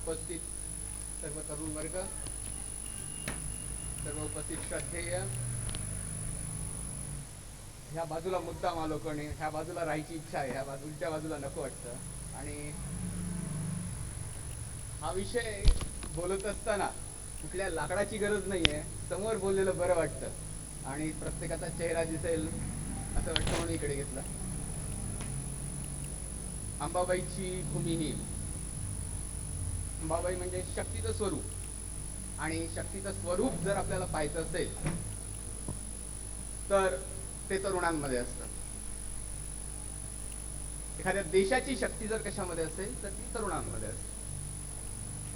उपस्थित सर्व तरुण वर्ग, सर्व उपस्थित श्रद्धेय, ह्या बाजूला मुद्दाम आलो कोणी, ह्या बाजूला राहायची इच्छा आहे, ह्या उलट्या बाजूला नको वाटतं. आणि हा विषय बोलत असताना कुठल्या लाकडाची गरज नाहीये, समोर बोललेलं बरं वाटतं आणि प्रत्येकाचा चेहरा दिसेल असं वाटतं म्हणून इकडे घेतला. अंबाबाईची भूमिही. अंबाबाई म्हणजे शक्तीचं स्वरूप, आणि शक्तीचं स्वरूप जर आपल्याला पाहायचं असेल तर ते तरुणांमध्ये असतं. एखाद्या देशाची शक्ती जर कशामध्ये असेल तर ती तरुणांमध्ये असते.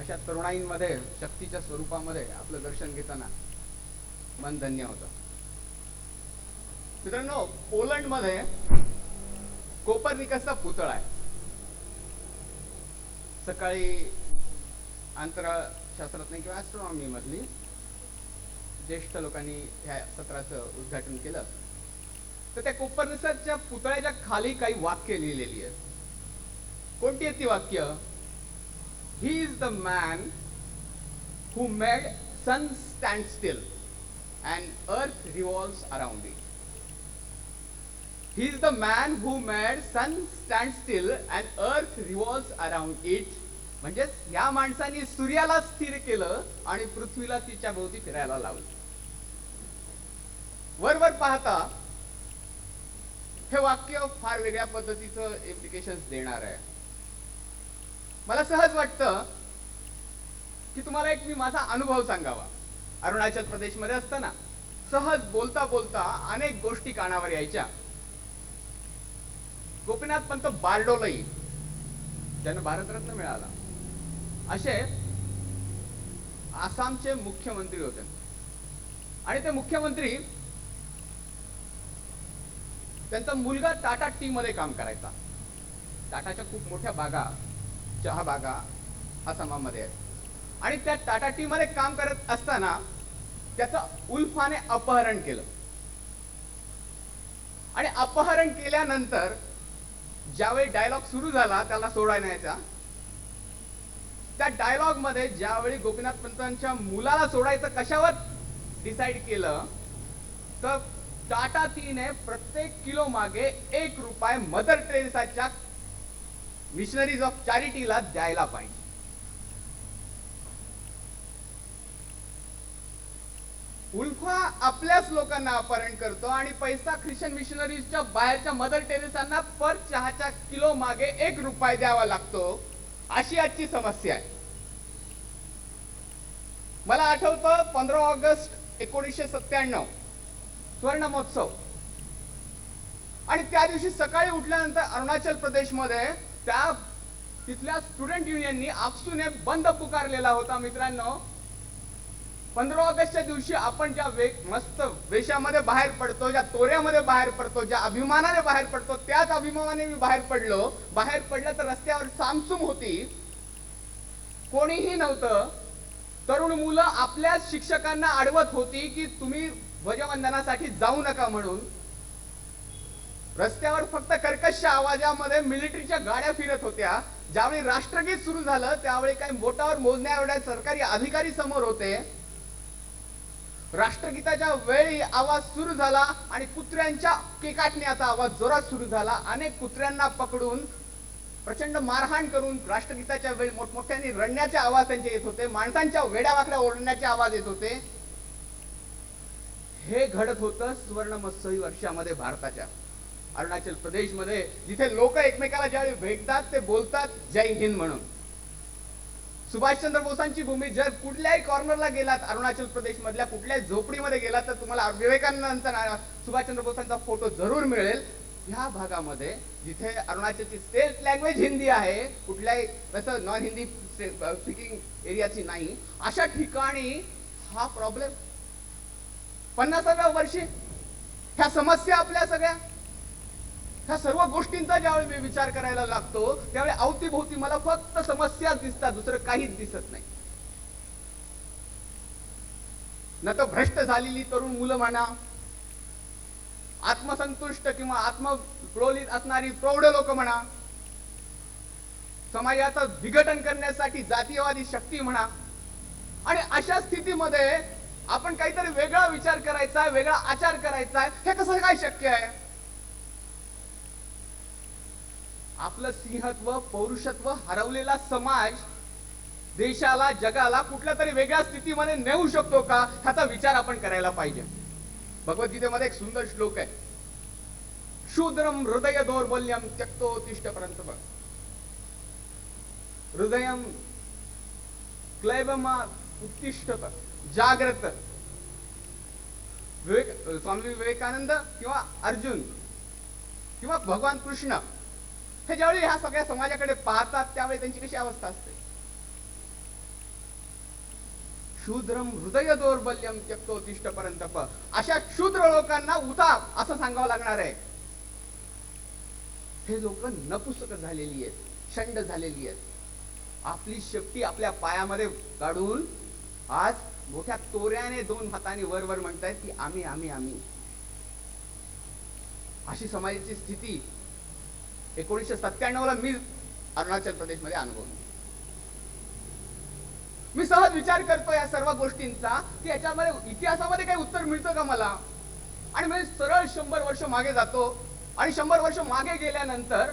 अशा तरुणाईंमध्ये शक्तीच्या स्वरूपामध्ये आपलं दर्शन घेताना मन धन्य होतं. मित्रांनो, पोलंडमध्ये कोपर्निकसचा पुतळा आहे. सकाळी अंतराळ शास्त्रज्ञ किंवा ऍस्ट्रॉनॉमी मधली ज्येष्ठ लोकांनी ह्या सत्राचं उद्घाटन केलं. तर त्या कोपर्निकसच्या पुतळ्याच्या खाली काही वाक्य लिहिलेली आहेत. कोणती आहेत ती वाक्य? He is the man who made sun stand still and earth revolves around it. He is the man who made sun stand still and earth revolves around it. म्हणजे या माणसाने सूर्याला स्थिर केलं आणि पृथ्वीला तिच्या भोवती फिरायला लावलं. वर पाहता हे वाक्य फार वेगळ्या पद्धतीचं इम्प्लिकेशन्स देणार आहे. मला सहज वाटतं की तुम्हाला एक मी माझा अनुभव सांगावा. अरुणाचल प्रदेशमध्ये असताना सहज बोलता बोलता अनेक गोष्टी कानावर यायच्या. गोपीनाथ पंत बारडोलाई, ज्यांना भारतरत्न मिळाला, असे आसामचे मुख्यमंत्री होते. आणि ते मुख्यमंत्री, त्यांचा मुलगा टाटा टी मध्ये काम करायचा. टाटाच्या खूप मोठ्या बागा, चहा बागा आसामामध्ये आहेत. आणि त्या टाटा टी मध्ये काम करत असताना त्याचं उल्फाने अपहरण केलं. आणि अपहरण केल्यानंतर ज्यावेळी डायलॉग सुरू झाला त्याला सोडण्याचा, त्या डायलॉग मध्ये ज्यावेळी गोपीनाथ पंतांच्या मुलाला सोडायचं कशावर डिसाइड केलं, तर टाटा टीने प्रत्येक किलो मागे ₹1 मदर टेरेसाच्या मिशनरीज ऑफ चॅरिटीला द्यायला पाहिजे. उल्फा आपल्याच लोकांना अपहरण करतो आणि पैसा ख्रिश्चन मिशनरीजच्या बाहेरच्या मदर टेरेसांना पर चहाच्या किलो मागे ₹1 द्यावा लागतो. अशी आजची समस्या आहे. मला आठवतं 15 ऑगस्ट 1997 स्वर्ण महोत्सव. आणि त्या दिवशी सकाळी उठल्यानंतर अरुणाचल प्रदेशमध्ये त्या तिथल्या स्टुडंट युनियननी आपसूने बंद पुकारलेला होता. मित्रांनो, 15 ऑगस्टच्या दिवशी आपण ज्या मस्त वेशामध्ये बाहेर पडतो, ज्या तोऱ्यामध्ये बाहेर पडतो, ज्या अभिमानाने बाहेर पडतो, त्याच अभिमानाने मी बाहेर पडलो. बाहेर पडलं तर रस्त्यावर सामसूम होती, कोणीही नव्हतं. तरुण मुलं आपल्याच शिक्षकांना अडवत होती की तुम्ही ध्वजवंदनासाठी जाऊ नका म्हणून. रस्त्यावर फक्त कर्कश आवाजामध्ये मिलिटरीच्या गाड्या फिरत होत्या. ज्यावेळी राष्ट्रगीत सुरू झालं त्यावेळी काही बोटावर मोजण्या एवढ्या सरकारी अधिकारी समोर होते. राष्ट्रगीताच्या वेळी आवाज सुरू झाला आणि कुत्र्यांच्या केकाटण्याचा आवाज जोरात सुरू झाला. अनेक कुत्र्यांना पकडून प्रचंड मारहाण करून राष्ट्रगीताच्या वेळी मोठमोठ्याने रडण्याचे आवाज त्यांचे येत होते. माणसांच्या वेड्यावाकड्या ओरडण्याचे आवाज येत होते. हे घडत होतं सुवर्ण महोत्सवी वर्षामध्ये भारताच्या अरुणाचल प्रदेशमध्ये, जिथे लोक एकमेकाला ज्यावेळी भेटतात ते बोलतात जय हिंद म्हणून. सुभाषचंद्र बोसांची भूमी. जर कुठल्याही कॉर्नरला गेलात अरुणाचल प्रदेश मधल्या कुठल्याही झोपडीमध्ये गेलात तर तुम्हाला विवेकानंदांचा, सुभाषचंद्र बोसांचा फोटो जरूर मिळेल. ह्या भागामध्ये जिथे अरुणाचलची स्टेट लँग्वेज हिंदी आहे, कुठल्याही असं नॉन हिंदी स्पीकिंग एरियाची नाही, अशा ठिकाणी हा प्रॉब्लेम 50व्या वर्षी ह्या समस्या आपल्या सगळ्या, ह्या सर्व गोष्टींचा ज्यावेळी मी विचार करायला लागतो त्यावेळी अवतीभोवती मला फक्त समस्याच दिसतात, दुसरं काहीच दिसत नाही. न तर भ्रष्ट झालेली तरुण मुलं म्हणा, आत्मसंतुष्ट किंवा आत्मप्रौढित असणारी प्रौढ लोक म्हणा, समाजाचं विघटन करण्यासाठी जातीयवादी शक्ती म्हणा. आणि अशा स्थितीमध्ये आपण काहीतरी वेगळा विचार करायचा, वेगळा आचार करायचा, हे कसं काय शक्य आहे? आपलं सिंहत्व, पौरुषत्व हरवलेला समाज देशाला, जगाला कुठल्या तरी वेगळ्या स्थितीमध्ये नेऊ शकतो का, ह्याचा विचार आपण करायला पाहिजे. भगवद्गीतेमध्ये एक सुंदर श्लोक आहे, शूद्रम हृदय दौर्बल्यम त्यक्तोत्तिष्ठ परंतप. हृदयम क्लैबमा उत्तिष्ठत जाग्रत. स्वामी विवेकानंद किंवा अर्जुन किंवा भगवान कृष्ण हे ज्यावेळी ह्या सगळ्या समाजाकडे पाहतात त्यावेळी त्यांची कशी अवस्था असते? शूद्रम हृदय दौर्बल्यम त्यक्तोत्तिष्ठ परंतप. अशा शूद्र लोकांना उठा असं सांगावं लागणार आहे. हे लोक नपुसक झालेली आहेत, शंड झालेली आहेत. आपली शक्ती आपल्या पायामध्ये काढून आज मोठ्या तोऱ्याने 2 हातांनी वर वर म्हणतायत की आम्ही आम्ही आम्ही. अशी समाजाची स्थिती 1997 ला मी अरुणाचल प्रदेश मध्ये अनुभवली. मी सहज विचार करतो या सर्व गोष्टींचा की याच्यामध्ये इतिहासामध्ये काही उत्तर मिळतं का मला. आणि मी सरळ 100 वर्ष मागे जातो आणि 100 वर्ष मागे गेल्यानंतर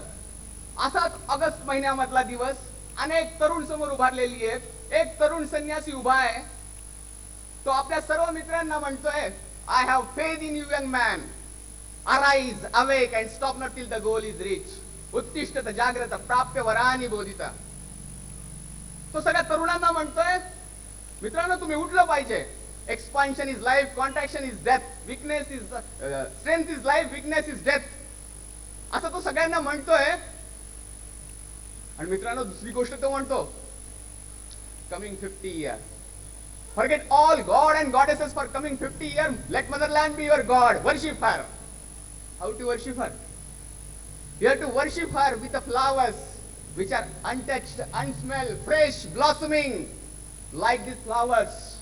असाच ऑगस्ट महिन्यामधला दिवस, अनेक तरुण समोर उभारलेली आहेत. एक तरुण संन्यासी उभा आहे. तो आपल्या सर्व मित्रांना म्हणतोय, I have faith in you young man, arise awake and stop not till the goal is reach, उत्तिष्ठत जाग्रत प्राप्य वरानी बोधिता. तो सगळ्या तरुणांना म्हणतोय, मित्रांनो तुम्ही उठलं पाहिजे. Expansion is life, contraction is death, weakness is strength is life, weakness is death, असं तो सगळ्यांना म्हणतोय. आणि मित्रांनो दुसरी गोष्ट तो म्हणतो, coming 50 years, forget all God and goddesses for coming 50 years, let motherland be your God, worship her. How to worship her? You have to worship her with the flowers which are untouched, unsmelled, fresh, blossoming like these flowers.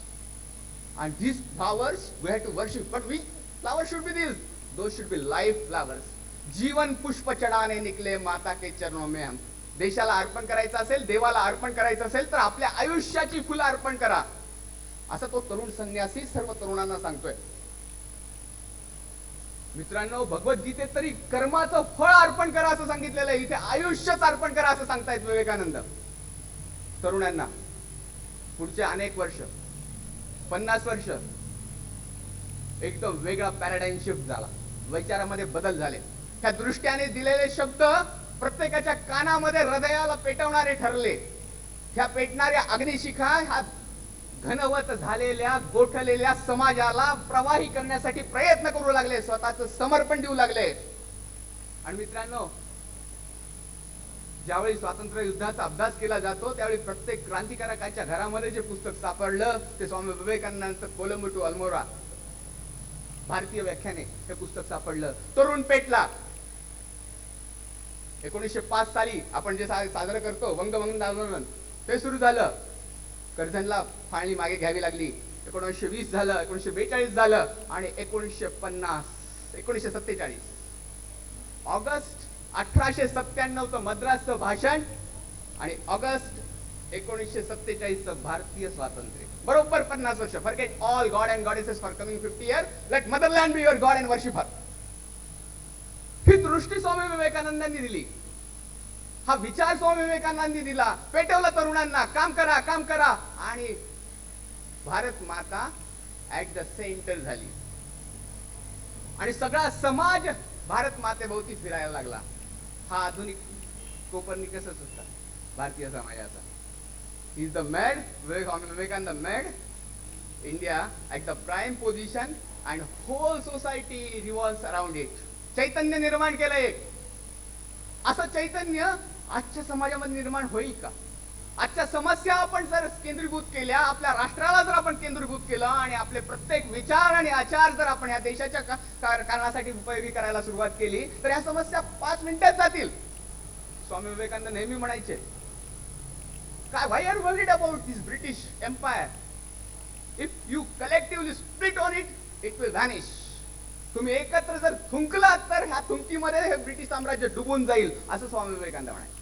And these flowers we have to worship. But which flowers should be these? Those should be life flowers. जीवन पुष्प चढ़ाने निकले माता के चरणों में हम. देशाला अर्पण करायचं असेल, देवाला अर्पण करायचं असेल तर आपल्या आयुष्याची फुलं अर्पण करा, असं तो तरुण संन्यासी सर्व तरुणांना सांगतोय. मित्रांनो भगवद्गीतेत तरी कर्माचं फळ अर्पण करा असं सांगितलेलं आहे, इथे आयुष्यच अर्पण करा असं सांगतायत विवेकानंद तरुणांना. पुढचे अनेक वर्ष, 50 वर्ष एकदम वेगळा पॅराडाइम शिफ्ट झाला, विचारामध्ये बदल झाले. त्या दृष्ट्याने दिलेले शब्द प्रत्येकाच्या कानामध्ये हृदयाला पेटवणारे ठरले. ह्या पेटणाऱ्या अग्निशिखा ह्या घनवत झालेल्या गोठलेल्या समाजाला प्रवाही करण्यासाठी प्रयत्न करू लागले, स्वतःचं समर्पण देऊ लागले. आणि मित्रांनो ज्यावेळी स्वातंत्र्य युद्धाचा अभ्यास केला जातो त्यावेळी प्रत्येक क्रांतिकारकाच्या घरामध्ये जे पुस्तक सापडलं ते स्वामी विवेकानंदांचं कोलंबो टू अल्मोरा भारतीय व्याख्याने हे पुस्तक सापडलं. तरुण पेटला. 1905 साली आपण जे साजरं करतो वंगभंग आंदोलन ते सुरू झालं. कर्जनला फाळणी मागे घ्यावी लागली. 1920 झालं, 1942 झालं आणि 1947 ऑगस्ट 1897 मद्रासचं भाषण आणि ऑगस्ट 1947 भारतीय स्वातंत्र्य. बरोबर 50 वर्ष. Forget all god and goddesses for coming 50 years, let motherland be your god and worship her. ही दृष्टी स्वामी विवेकानंदांनी दिली, हा विचार स्वामी विवेकानंदांनी दिला. पेटवला तरुणांना, काम करा काम करा. आणि भारत माता ऍट द सेंटर झाली आणि सगळा समाज भारत मातेभोवती फिरायला लागला. हा आधुनिक कोपर्निकसच होता भारतीय समाजाचा. He is the made Vivekananda made India at the prime position and whole society revolves around it. चैतन्य निर्माण केलं एक. असं चैतन्य आजच्या समाजामध्ये निर्माण होईल का? आजच्या समस्या आपण जर केंद्रीभूत केल्या, आपल्या राष्ट्राला जर आपण केंद्रीभूत केलं आणि आपले प्रत्येक विचार आणि आचार जर आपण या देशाच्या कारणासाठी उपयोगी करायला सुरुवात केली तर या समस्या 5 मिनिटात जातील. स्वामी विवेकानंद नेहमी म्हणायचे, काय why are worried about this British empire, if you collectively split on it, it will vanish. तुम्ही एकत्र जर थुंकलात तर ह्या थुंकीमध्ये हे ब्रिटिश साम्राज्य डुबून जाईल, असं स्वामी विवेकानंद म्हणायचे.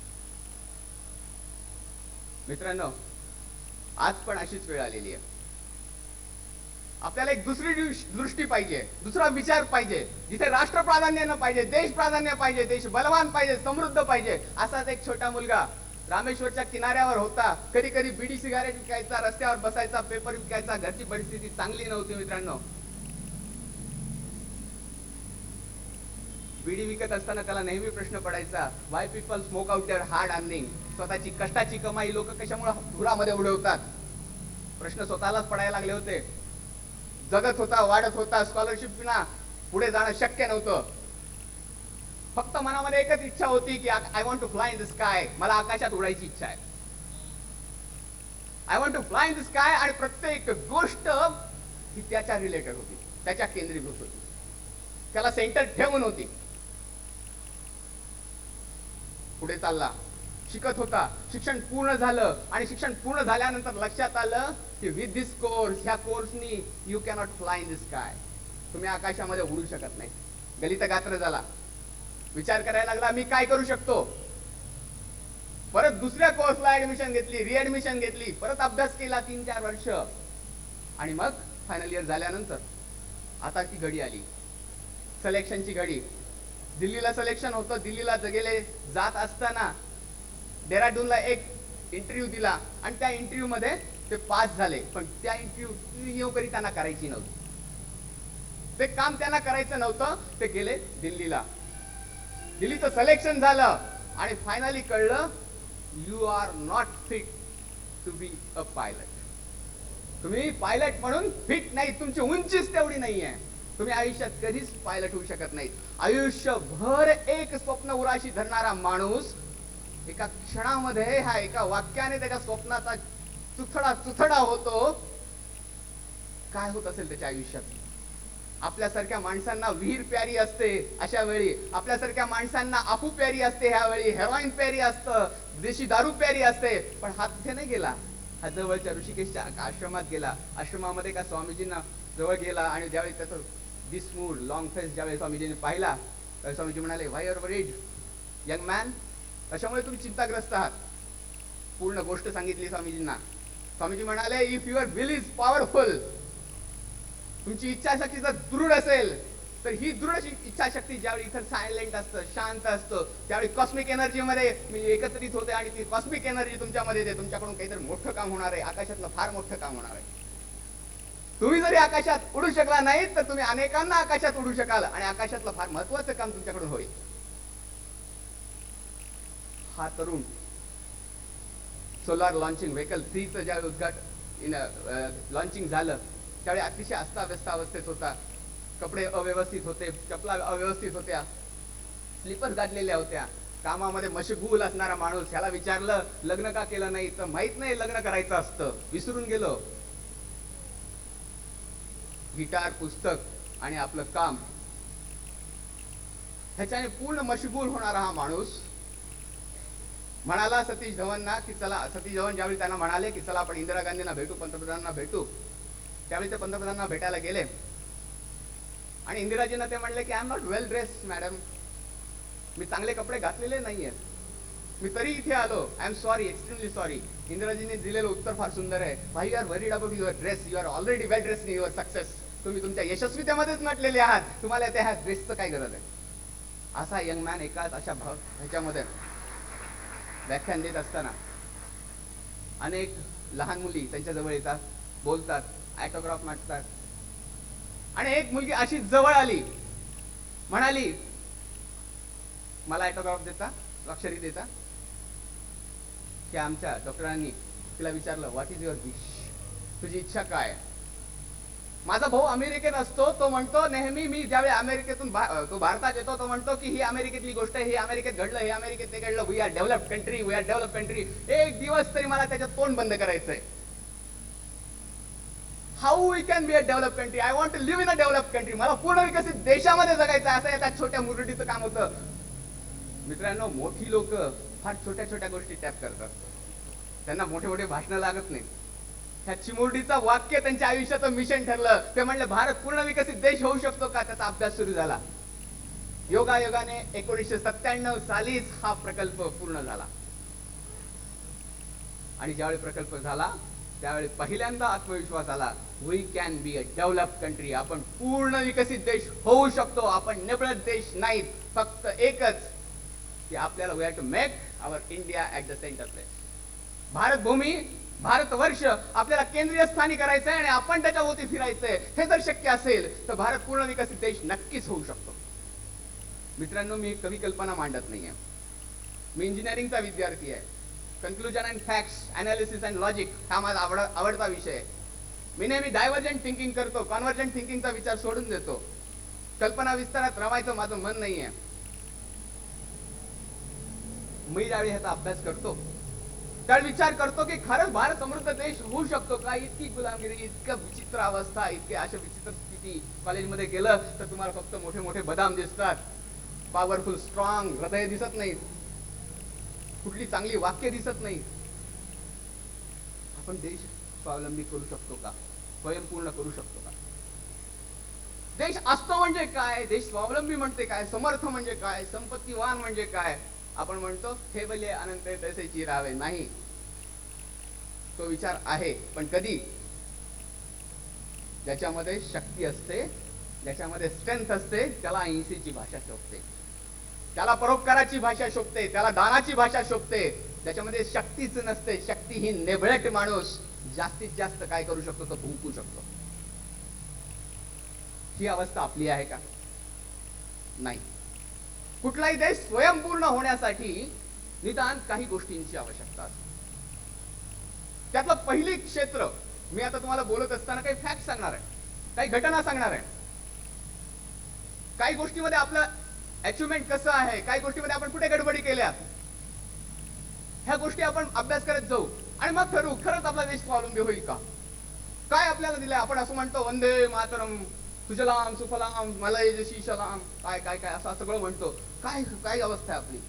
मित्रांनो, आज पण अशीच वेळ आलेली आहे. आपल्याला एक दुसरी दृष्टी पाहिजे, दुसरा विचार पाहिजे, जिथे राष्ट्र प्राधान्य न पाहिजे, देश प्राधान्य पाहिजे, देश बलवान पाहिजे, समृद्ध पाहिजे. असाच एक छोटा मुलगा रामेश्वरच्या किनाऱ्यावर होता. कधी कधी बीडी सिगारेट विकायचा, रस्त्यावर बसायचा, पेपर विकायचा. घरची परिस्थिती चांगली नव्हती मित्रांनो. बीडी विकत असताना त्याला नेहमी प्रश्न पडायचा, why people smoke out their hard earning. स्वतःची कष्टाची कमाई लोक कशामुळे धुरामध्ये उडवतात. प्रश्न स्वतःलाच पडायला लागले होते. जगत होता, वाढत होता, स्कॉलरशिप ना पुढे जाणं शक्य नव्हतं. फक्त मनामध्ये एकच इच्छा होती की I want to fly in the sky. मला आकाशात उडायची इच्छा आहे. I want to fly in the sky. आणि प्रत्येक गोष्ट ही त्याच्या रिलेटेड होती, त्याच्या केंद्रीभूत होती, त्याला सेंटर ठेवून होती. पुढे चालला, शिकत होता. शिक्षण पूर्ण झालं आणि शिक्षण पूर्ण झाल्यानंतर लक्षात आलं की विथ दिस कोर्स, ह्या कोर्सनी you cannot fly in the sky. तुम्ही आकाशामध्ये उडू शकत नाही. गलित गात्र झाला. विचार करायला लागला, मी काय करू शकतो. परत दुसऱ्या कोर्सला ऍडमिशन घेतली, रिएडमिशन घेतली, परत अभ्यास केला 3-4 वर्ष. आणि मग फायनल इयर झाल्यानंतर आता ती घडी आली, सिलेक्शनची घडी. दिल्लीला सिलेक्शन होतं. दिल्लीला गेले. जात असताना डेहराडूनला एक इंटरव्ह्यू दिला आणि त्या इंटरव्ह्यू मध्ये ते पास झाले. पण त्या इंटरव्ह्यू त्यांना करायची नव्हती. ते काम त्यांना करायचं नव्हतं. ते गेले दिल्लीला. दिल्लीचं सिलेक्शन झालं आणि फायनली कळलं, you are not fit to be a pilot. तुम्ही पायलट म्हणून फिट नाही. तुमची उंचीच तेवढी नाहीये. तुम्ही आयुष्यात कधीच पायलट होऊ शकत नाही. आयुष्यभर एक स्वप्न उराशी धरणारा माणूस एका क्षणामध्ये, ह्या एका वाक्याने त्याच्या स्वप्नाचा चुथडा होतो. काय होत असेल त्याच्या आयुष्यात. आपल्यासारख्या माणसांना विहीर प्यारी असते अशा वेळी, आपल्यासारख्या माणसांना आपू प्यारी असते, ह्या वेळी हेरोईन प्यारी असतं, देशी दारू प्यारी असते. पण हा तिथे नाही गेला. हा जवळच्या ऋषिकेशच्या आश्रमात गेला. आश्रमामध्ये का स्वामीजींना जवळ गेला आणि ज्यावेळी त्याचं दिसमूड लॉंग फेस ज्यावेळी स्वामीजींनी पाहिला, तर स्वामीजी म्हणाले, व्हाय युअर वरीड यंग मॅन. कशामुळे तुम्ही चिंताग्रस्त आहात. पूर्ण गोष्ट सांगितली स्वामीजींना. स्वामीजी म्हणाले, if your will is powerful, तुमची इच्छाशक्ती जर दृढ असेल, तर ही दृढ इच्छाशक्ती ज्यावेळी इथं सायलेंट असतं, शांत असतं, त्यावेळी कॉस्मिक एनर्जी मध्ये मी एकत्रित होते आणि ती कॉस्मिक एनर्जी तुमच्यामध्ये येते. तुमच्याकडून काहीतरी मोठं काम होणार आहे. आकाशातलं फार मोठं काम होणार आहे. तुम्ही जरी आकाशात उडू शकला नाही, तर तुम्ही अनेकांना आकाशात उडू शकाल आणि आकाशातलं फार महत्वाचं काम तुमच्याकडून होईल. हा तरुण सोलार लॉन्चिंग व्हेकल 3चं ज्यावेळी उद्घाटन लॉन्चिंग झालं, त्यावेळी अतिशय अस्ताव्यस्त अवस्थेत होता. कपडे अव्यवस्थित होते, चपला अव्यवस्थित होत्या, स्लीपर्स घातलेल्या होत्या. कामामध्ये मशगूल असणारा माणूस. ह्याला विचारलं, लग्न का केलं नाही, तर माहित नाही लग्न करायचं असतं, विसरून गेलो. गिटार, पुस्तक आणि आपलं काम, ह्याच्याने पूर्ण मशगूल होणारा हा माणूस म्हणाला सतीश धवनना की चला. सतीश धवन ज्यावेळी त्यांना म्हणाले की चला आपण इंदिरा गांधींना भेटू, पंतप्रधानांना भेटू, त्यावेळी ते पंतप्रधानांना भेटायला गेले आणि इंदिराजींना ते म्हणले की I am not well dress madam. मी चांगले कपडे घातलेले नाहीये, मी तरी इथे आलो. I am sorry, extremely sorry. इंदिराजींनी दिलेलं उत्तर फार सुंदर आहे. Why you are worried about your dress, you are already well dress in your success. तुम्ही तुमच्या यशस्वीतेमध्येच नटलेले आहात, तुम्हाला त्या ह्या ड्रेसचं काय गरज आहे. असा यंग मॅन एकाच अशा ह्याच्यामध्ये व्याख्यान देत असताना अनेक लहान मुली त्यांच्या जवळ येतात, बोलतात, ऑटोग्राफ मागतात. आणि एक मुलगी अशी जवळ आली, म्हणाली, मला ऑटोग्राफ देता, स्वाक्षरी देता. की आमच्या डॉक्टरांनी तिला विचारलं, व्हॉट इज युअर विश, तुझी इच्छा काय. माझा भाऊ अमेरिकेत असतो, तो म्हणतो नेहमी, मी ज्यावेळी अमेरिकेतून तो भारतात येतो, तो म्हणतो की ही अमेरिकेतली गोष्ट आहे, ही अमेरिकेत घडलं, हे अमेरिकेत ते घडलं, we are developed country, we are developed country. एक दिवस तरी मला त्याच्यात तोंड बंद करायचंय. How we can be a develop country, I want to live in a develop country. मला पूर्ण विकसित देशामध्ये जगायचं, असं त्या छोट्या मुरडीचं काम होतं. मित्रांनो, मोठी लोक फार छोट्या छोट्या गोष्टी टॅप करतात. त्यांना मोठे मोठे भाषण लागत नाही. ह्या चिमुरडीचं वाक्य त्यांच्या आयुष्याचं मिशन ठरलं. ते म्हणले, भारत पूर्ण विकसित देश होऊ शकतो का. त्याचा अभ्यास सुरू झाला. योगायोगाने 1997 सालीच हा प्रकल्प पूर्ण झाला. आणि ज्यावेळी प्रकल्प झाला त्यावेळी पहिल्यांदा आत्मविश्वास आला, we can be a developed country. आपण पूर्ण विकसित देश होऊ शकतो. आपण निवडक देश नाहीत. फक्त एकच की आपल्याला we have to make our India at the centre place. Bharat भूमी, भारतवर्ष आपल्याला केंद्रीय स्थानी करायचं आहे आणि आपण त्याच्या भोवती फिरायचंय. हे जर शक्य असेल तर भारत पूर्ण विकसित देश नक्कीच होऊ शकतो. मित्रांनो, मी कवी कल्पना मांडत नाहीये. मी इंजिनिअरिंगचा विद्यार्थी आहे. Conclusion and facts, analysis and logic हा माझा आवडता विषय आहे. मी नेहमी डायव्हर्जंट थिंकिंग करतो, कॉन्व्हर्जंट थिंकिंगचा विचार सोडून देतो. कल्पना विस्तारात रमायचं माझं मन नाहीये. मी ज्यावेळी ह्याचा अभ्यास करतो त्यावेळी विचार करतो की खरंच भारत समृद्ध देश होऊ शकतो का? इतकी गुलामगिरी, इतकं विचित्र अवस्था, इतके अशा विचित्र स्थिती. कॉलेजमध्ये गेलं तर तुम्हाला फक्त मोठे मोठे बदाम दिसतात, पॉवरफुल स्ट्रॉंग हृदय दिसत नाहीत, कुठली चांगली वाक्य दिसत नाहीत. आपण देश स्वावलंबी करू शकतो का? स्वयंपूर्ण करू शकतो का? देश असतो म्हणजे काय? देश स्वावलंबी म्हणते काय? समर्थ म्हणजे काय? संपत्तीवान म्हणजे काय? आपण म्हणतो हे भले अनंत तसे चिरावे. नाही, तो विचार आहे, पण कधी? ज्याच्यामध्ये शक्ती असते, ज्याच्यामध्ये स्ट्रेंथ असते, त्याला अहिंसेची भाषा शोभते, त्याला परोपकाराची भाषा शोभते, त्याला दानाची भाषा शोभते. ज्याच्यामध्ये शक्तीच नसते, शक्तीहीन नेभळट माणूस जास्तीत जास्त काय करू शकतो? तो भुंकू शकतो. ही अवस्था आपली आहे का? नाही. कुठलाही देश स्वयंपूर्ण होण्यासाठी निदान काही गोष्टींची आवश्यकता असते. त्यातलं पहिली क्षेत्र, मी आता तुम्हाला बोलत असताना काही फॅक्ट सांगणार आहे, काही घटना सांगणार आहे. काही गोष्टीमध्ये आपलं अचिव्हमेंट कसं आहे, काही गोष्टीमध्ये आपण कुठे गडबडी केल्यात, ह्या गोष्टी आपण अभ्यास करत जाऊ आणि मग ठरवू खरंच आपला देश स्वावलंबी होईल का? काय आपल्याला दिलंय? आपण असं म्हणतो वंदे मातरम, सुजलाम सुफलाम मलय जशी शलाम, काय काय काय असं सगळं म्हणतो. काय काय अवस्था आहे आपली?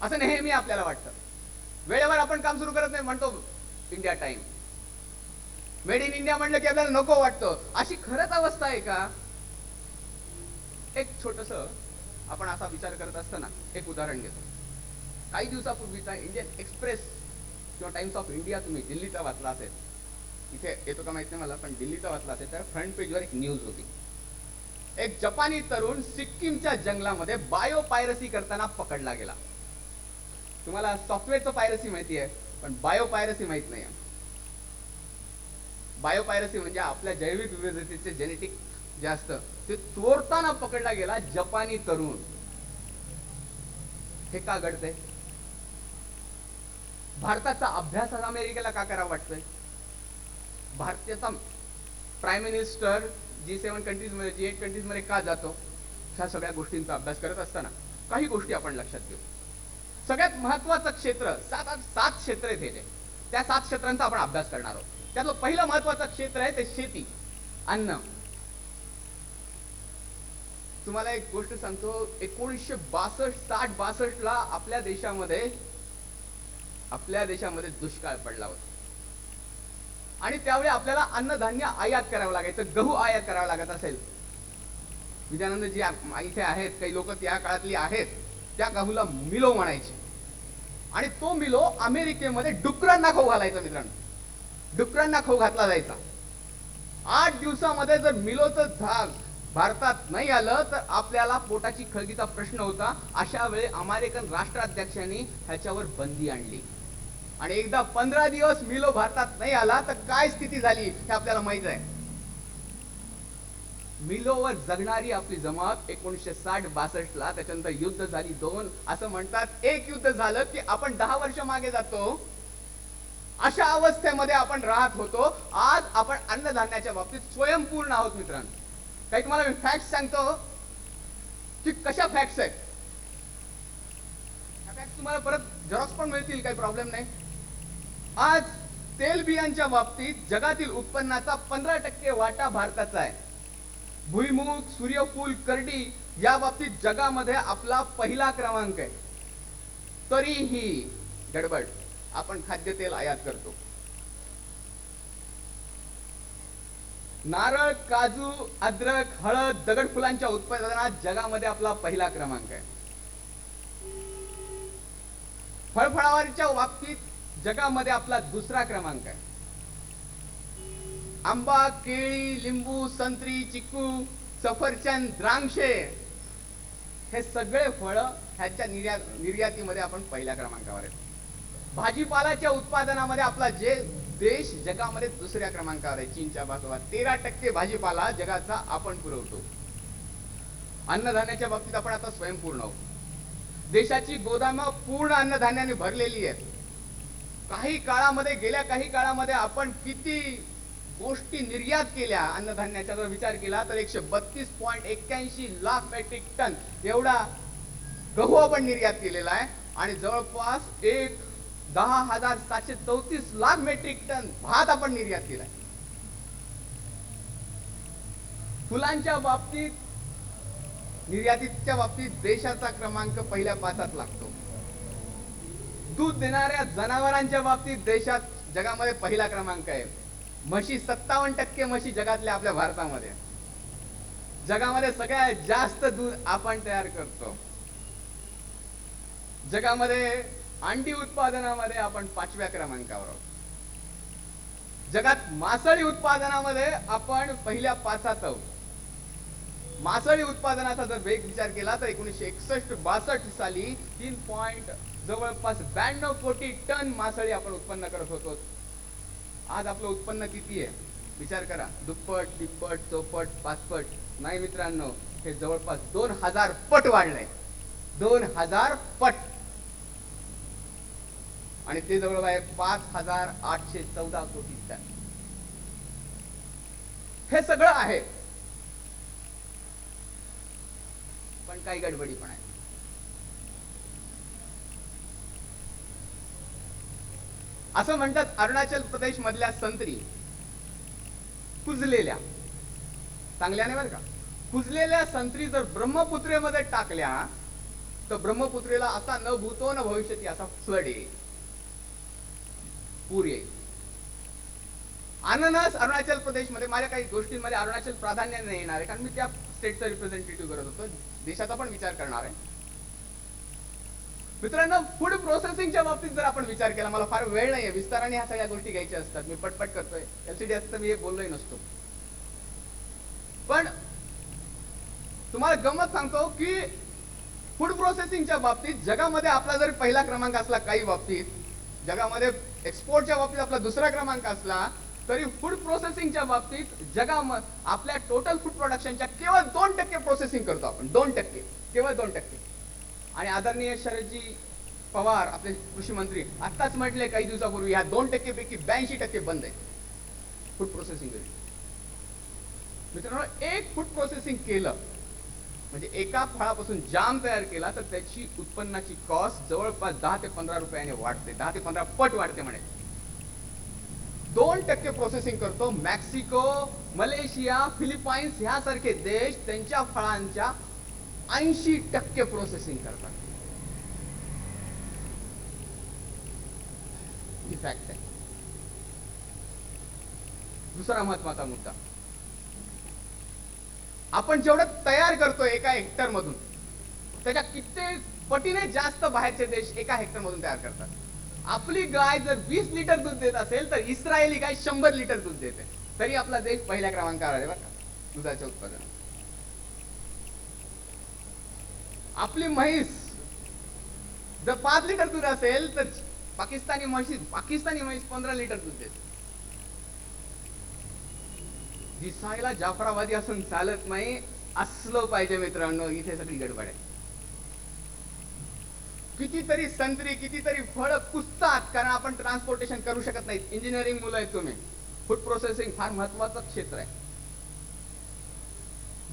असं नेहमी आपल्याला वाटतं. वेळेवर आपण काम सुरू करत नाही, म्हणतो India time, made in India म्हणलं की आपल्याला नको वाटतं. अशी खरंच अवस्था आहे का? एक छोटस आपण असा विचार करत असताना एक उदाहरण घेतो. काही दिवसापूर्वीचा इंडियन एक्सप्रेस किंवा टाइम्स ऑफ इंडिया तुम्ही दिल्लीचा वाचला असेल, इथे येतो का माहित नाही मला, पण दिल्लीचा वाचला असेल तर फ्रंट पेजवर एक न्यूज होती. एक जपानी तरुण सिक्कीमच्या जंगलामध्ये बायो पायरसी करताना पकडला गेला. तुम्हाला सॉफ्टवेअरचं पायरसी माहिती आहे, पण बायो पायरसी माहित नाही. बायो पायरसी म्हणजे आपल्या जैविक विविधतेचे जेनेटिक जे असतं ते चोरताना पकडला गेला जपानी तरुण. हे का घडतंय? भारताचा अभ्यास अमेरिकेला का करावा वाटतोय? भारताचा प्राईम मिनिस्टर G7 कंट्रीज मध्ये, G8 कंट्रीज मध्ये का जातो? ह्या सगळ्या गोष्टींचा अभ्यास करत असताना काही गोष्टी आपण लक्षात घेऊ. सगळ्यात महत्वाचं क्षेत्र, 7 क्षेत्र आहेत. त्या 7 क्षेत्रांचा आपण अभ्यास करणार आहोत. त्यातलं पहिलं महत्वाचं क्षेत्र आहे ते शेती, अन्न. तुम्हाला एक गोष्ट सांगतो, 1962 ला आपल्या देशामध्ये दुष्काळ पडला होता आणि त्यावेळी आपल्याला अन्नधान्य आयात करावं लागायचं, गहू आयात करावं लागत असेल. विद्यानंद जी इथे आहेत, काही लोक त्या काळातली आहेत, त्या गहूला मिलो म्हणायचे आणि तो मिलो अमेरिकेमध्ये डुकरांना खाऊ घालायचा. मित्रांनो, डुकरांना खाऊ घातला जायचा. 8 दिवसामध्ये जर मिलोचं झाड भारतात नाही आलं तर आपल्याला पोटाची खळगीचा प्रश्न होता. अशा वेळी अमेरिकन राष्ट्राध्यक्षांनी ह्याच्यावर बंदी आणली आणि एकदा 15 दिवस मिलो भारतात नाही आला तर काय स्थिती झाली हे आपल्याला माहित आहे. मिलोवर जगणारी आपली जमात 1960-62 ला, त्याच्यानंतर युद्ध झाली 2. असं म्हणतात एक युद्ध झालं की आपण 10 वर्ष मागे जातो. अशा अवस्थेमध्ये आपण राहत होतो. आज आपण अन्नधान्याच्या बाबतीत स्वयंपूर्ण आहोत. मित्रांनो, काही तुम्हाला मी फॅक्ट्स सांगतो की कशा फॅक्ट्स आहेत. फॅक्ट्स तुम्हाला परत झेरॉक्स पण मिळतील, काही प्रॉब्लेम नाही. आज तेलबियांच्या बाबतीत जगातील उत्पन्नाचा 15% वाटा भारताचा आहे. भुईमुग, सूर्यफूल, करडी या बाबतीत जगामध्ये आपला पहिला क्रमांक आहे. तरीही गडबड, आपण खाद्यतेल आयात करतो. नारळ, काजू, अद्रक, हळद, दगडफुलांच्या उत्पादनात जगामध्ये आपला पहिला क्रमांक आहे. फळफळावरीच्या बाबतीत जगामध्ये आपला दुसरा क्रमांक आहे. आंबा, केळी, लिंबू, संत्री, चिक्कू, सफरचंद, द्राक्षे हे सगळे फळं ह्याच्या निर्यातीमध्ये आपण पहिल्या क्रमांकावर आहे. भाजीपालाच्या उत्पादनामध्ये आपला जे देश जगामध्ये दुसऱ्या क्रमांकावर आहे चीनच्या बाजूला. 13% भाजीपाला जगाचा आपण पुरवतो. अन्नधान्याच्या बाबतीत आपण आता स्वयंपूर्ण आहोत. देशाची गोदामं पूर्ण अन्नधान्याने भरलेली आहेत. गेल्या काही काळामध्ये आपण किती गोष्टी निर्यात केल्या अन्नधान्याचा जर विचार केला तर 132.81 लाख मेट्रिक टन एवढा गहू आपण निर्यात केलेला आहे आणि जवळपास 10,734 लाख मेट्रिक टन भात आपण निर्यात केलाय. फुलांच्या बाबतीत निर्यातीच्या बाबतीत देशाचा क्रमांक पहिल्या 5 लागतो. दूध देणाऱ्या जनावरांच्या बाबतीत देशात जगामध्ये पहिला क्रमांक आहे. म्हशी 57% म्हशी जगातल्या आपल्या भारतामध्ये. जगामध्ये सगळ्यात जास्त दूध आपण तयार करतो. जगामध्ये अंडी उत्पादनामध्ये आपण 5व्या क्रमांकावर आहोत. जगात मासळी उत्पादनामध्ये आपण पहिल्या 5 आहोत. मासळी उत्पादनाचा जर वेग विचार केला तर 1961-62 साली जवळपास 92 कोटी टन मासळी आपण उत्पन्न करत होतो. आज आपलं उत्पन्न किती आहे विचार करा. दुप्पट, तिप्पट, चौपट, पाचपट नाही मित्रांनो, हे जवळपास 2000 पट वाढलंय. 2000 पट. आणि ते जवळपास 5814 कोटी टन. हे सगळं आहे, पण काही गडबडी पण आहे. असं म्हणतात अरुणाचल प्रदेश मधल्या संत्री कुजलेल्या, चांगल्या नाही बरं का, कुजलेल्या संत्री जर ब्रह्मपुत्रेमध्ये टाकल्या तर ब्रह्मपुत्रेला असा न भूतो न भविष्यती असा फ्लड येईल, पूर येईल. अननस अरुणाचल प्रदेशमध्ये माझ्या काही गोष्टींमध्ये अरुणाचल प्राधान्याने येणार आहे, कारण मी त्या स्टेटचा रिप्रेझेंटेटिव्ह करत होतो. देशाचा पण विचार करणार आहे. मित्रांनो, फूड प्रोसेसिंगच्या बाबतीत जर आपण विचार केला, मला फार वेळ नाहीये, विस्ताराने ह्या सगळ्या गोष्टी घ्यायच्या असतात, मी पटपट करतोय. एलसीडी असतं मी हे बोललोही नसतो. पण तुम्हाला गंमत सांगतो की फूड प्रोसेसिंगच्या बाबतीत जगामध्ये आपला जर पहिला क्रमांक असला, काही बाबतीत जगामध्ये एक्सपोर्टच्या बाबतीत आपला दुसरा क्रमांक असला, तरी फूड प्रोसेसिंगच्या बाबतीत जगामध्ये आपल्या टोटल फूड प्रोडक्शनच्या केवळ 2% प्रोसेसिंग करतो आपण. 2%, केवळ 2%. आणि आदरणीय शरदजी पवार आपले कृषी मंत्री आताच म्हटले काही दिवसापूर्वी, ह्या 2% पैकी 82% बंद आहे फूड प्रोसेसिंग. मित्रांनो, एक फूड प्रोसेसिंग केलं म्हणजे एका फळापासून जाम तयार केला तर त्याची उत्पन्नाची कॉस्ट जवळपास 10 ते 15 रुपयाने वाढते. 10 ते 15 पट वाढते म्हणे. 2% प्रोसेसिंग करतो. मेक्सिको, मलेशिया, फिलिपाईन्स ह्यासारखे देश त्यांच्या फळांच्या 80% प्रोसेसिंग करतात. ही फॅक्ट आहे. दुसरा महत्वाचा मुद्दा, आपण जेवढं तयार करतोय एका हेक्टर मधून, त्याच्या कित्येक पटीने जास्त बाहेरचे देश एका हेक्टर मधून तयार करतात. आपली गाय जर 20 लिटर दूध देत असेल तर इस्रायली गाय 100 लिटर दूध देते. तरी आपला देश पहिल्या क्रमांकावर आहे बरं का दुधाचे उत्पादन. आपली म्हैस जर 5 लिटर दूध असेल तर पाकिस्तानी म्हैस 15 लिटर दूध देते. दिसायला जाफराबादी असून चालत नाही, असलं पाहिजे मित्रांनो. इथे सगळी गडबड आहे. कितीतरी संत्री, कितीतरी फळ कुजतात कारण आपण ट्रान्सपोर्टेशन करू शकत नाही. इंजिनिअरिंग मुलं आहेत तुम्ही. फूड प्रोसेसिंग फार महत्वाचं क्षेत्र आहे.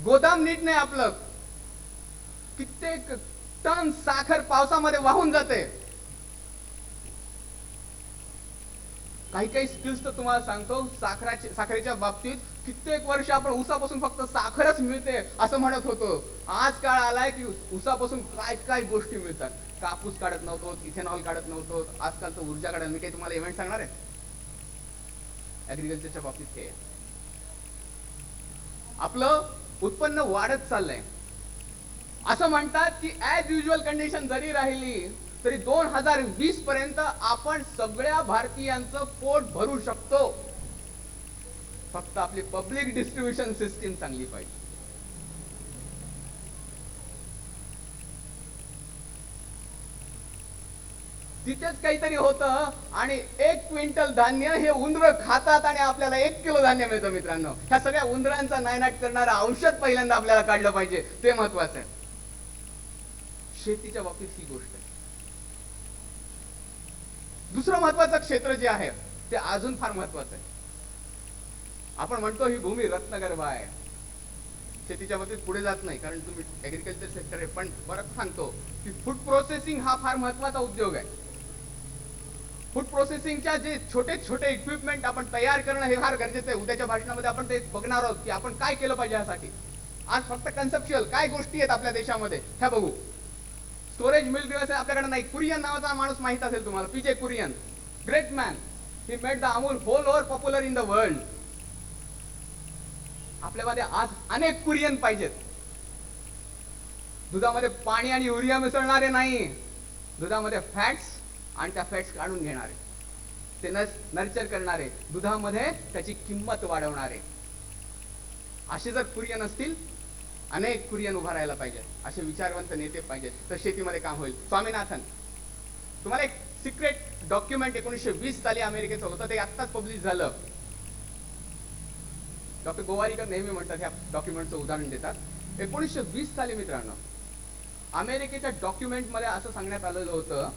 गोदाम नीट नाही आपलं, कित्येक टन साखर पावसामध्ये वाहून जाते. काही स्किल्स तर तुम्हाला सांगतो, साखरेच्या बाबतीत कित्येक वर्ष आपण ऊसापासून फक्त साखरच मिळते असं म्हणत होतो. आज काळ आलाय की ऊसापासून काय गोष्टी मिळतात. कापूस काढत नव्हतो, इथेनॉल काढत नव्हतो, आजकाल तर ऊर्जा काढत. मी काही तुम्हाला इव्हेंट सांगणार आहे ऍग्रिकल्चरच्या बाबतीत. हे आपलं उत्पन्न वाढत चाललंय. असं म्हणतात की ऍज युजल कंडिशन जरी राहिली तरी 2020 पर्यंत आपण सगळ्या भारतीयांचं पोट भरू शकतो. फक्त आपली पब्लिक डिस्ट्रीब्युशन सिस्टीम चांगली पाहिजे. तिथेच काहीतरी होतं आणि 1 क्विंटल धान्य हे उंदर खातात आणि आपल्याला 1 किलो धान्य मिळतं. मित्रांनो, ह्या सगळ्या उंदरांचा नायनाट करणारं औषध पहिल्यांदा आपल्याला काढलं पाहिजे, ते महत्वाचं आहे. शेतीच्या बाबतीत ही गोष्ट आहे. दुसरं महत्वाचं क्षेत्र जे आहे ते अजून फार महत्वाचं आहे. आपण म्हणतो ही भूमी रत्नगर्भ आहे. शेतीच्या बाबतीत पुढे जात नाही कारण तुम्ही ऍग्रिकल्चर सेक्टर आहे, पण परत सांगतो की फूड प्रोसेसिंग हा फार महत्वाचा उद्योग आहे. फूड प्रोसेसिंगच्या जे छोटे छोटे इक्विपमेंट आपण तयार करणं हे फार गरजेचं आहे. उद्याच्या भाषणामध्ये आपण ते बघणार आहोत की आपण काय केलं पाहिजे यासाठी. आज फक्त कन्सेप्च्युअल काय गोष्टी आहेत आपल्या देशामध्ये ह्या बघू. स्टोरेज मिल्क दिवस आपल्याकडे नाही. कुरियन नावाचा माणूस माहित असेल तुम्हाला, PJ Kurien, great man. He made the Amul whole over popular in the world. आपल्यामध्ये आज अनेक कुरियन पाहिजेत. दुधामध्ये पाणी आणि युरिया मिसळणारे नाही, दुधामध्ये फॅट्स आणि त्या फॅट्स काढून घेणारे, ते नर्चर करणारे, दुधामध्ये त्याची किंमत वाढवणारे. असे जर कुरियन असतील, अनेक कुरियन उभा राहायला पाहिजेत. असे विचारवंत नेते पाहिजेत, तर शेतीमध्ये काम होईल. स्वामीनाथन, तुम्हाला एक सिक्रेट डॉक्युमेंट 1920 साली अमेरिकेचं होतं, ते आत्ताच पब्लिश झालं. डॉक्टर गोवारीकर नेहमी म्हणतात, ह्या डॉक्युमेंटचं उदाहरण देतात. 1920 साली मित्रांनो अमेरिकेच्या डॉक्युमेंट मध्ये असं सांगण्यात आलेलं होतं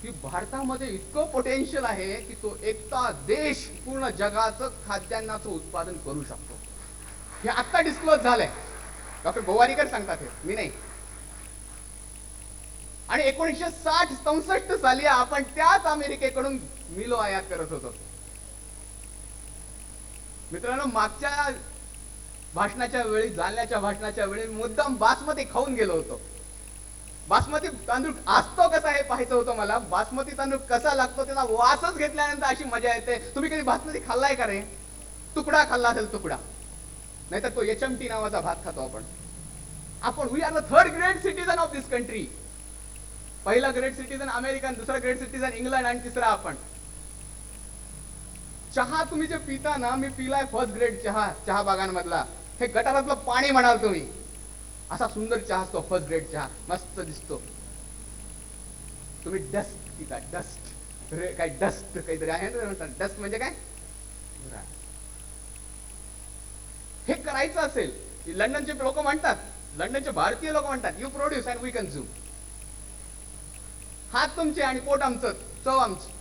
की भारतामध्ये इतकं पोटेन्शियल आहे की तो एकटा देश पूर्ण जगाचं खाद्यान्नाचं उत्पादन करू शकतो. हे आत्ता डिस्क्लोज झालंय. डॉक्टर गोवारीकर सांगतात, हे मी नाही. आणि 1960-64 साली आपण त्याच अमेरिकेकडून मिलो आयात करत होतो. मित्रांनो, मागच्या भाषणाच्या वेळी, जालन्याच्या भाषणाच्या वेळी मुद्दाम बासमती खाऊन गेलो होतो. बासमती तांदूळ असतो कसा हे पाहायचं होतं मला. बासमती तांदूळ कसा लागतो त्याचा वासच घेतल्यानंतर अशी मजा येते. तुम्ही कधी बासमती खाल्लाय का रे? तुकडा खाल्ला असेल, तुकडा, नाहीतर तो HMT नावाचा भात खातो आपण. We are the third great citizen of this country. पहिला ग्रेट सिटीजन अमेरिकन, दुसरा ग्रेट सिटीजन इंग्लंड आणि तिसरा आपण. चहा तुम्ही जे पिता ना, मी पिलाय फर्स्ट ग्रेड चहा, चहा बागांमधला. हे गटारातलं पाणी म्हणाल तुम्ही. असा सुंदर चहा असतो, फर्स्ट ग्रेड चहा, मस्त दिसतो. तुम्ही डस्ट पिता, डस्ट. काय डस्ट काहीतरी आहे ना म्हणतात. डस्ट म्हणजे काय? हे करायचं असेल, लंडनचे लोक म्हणतात, लंडनचे भारतीय लोक म्हणतात, you produce and we consume. हात तुमचे आणि पोट आमचं, चव आमची.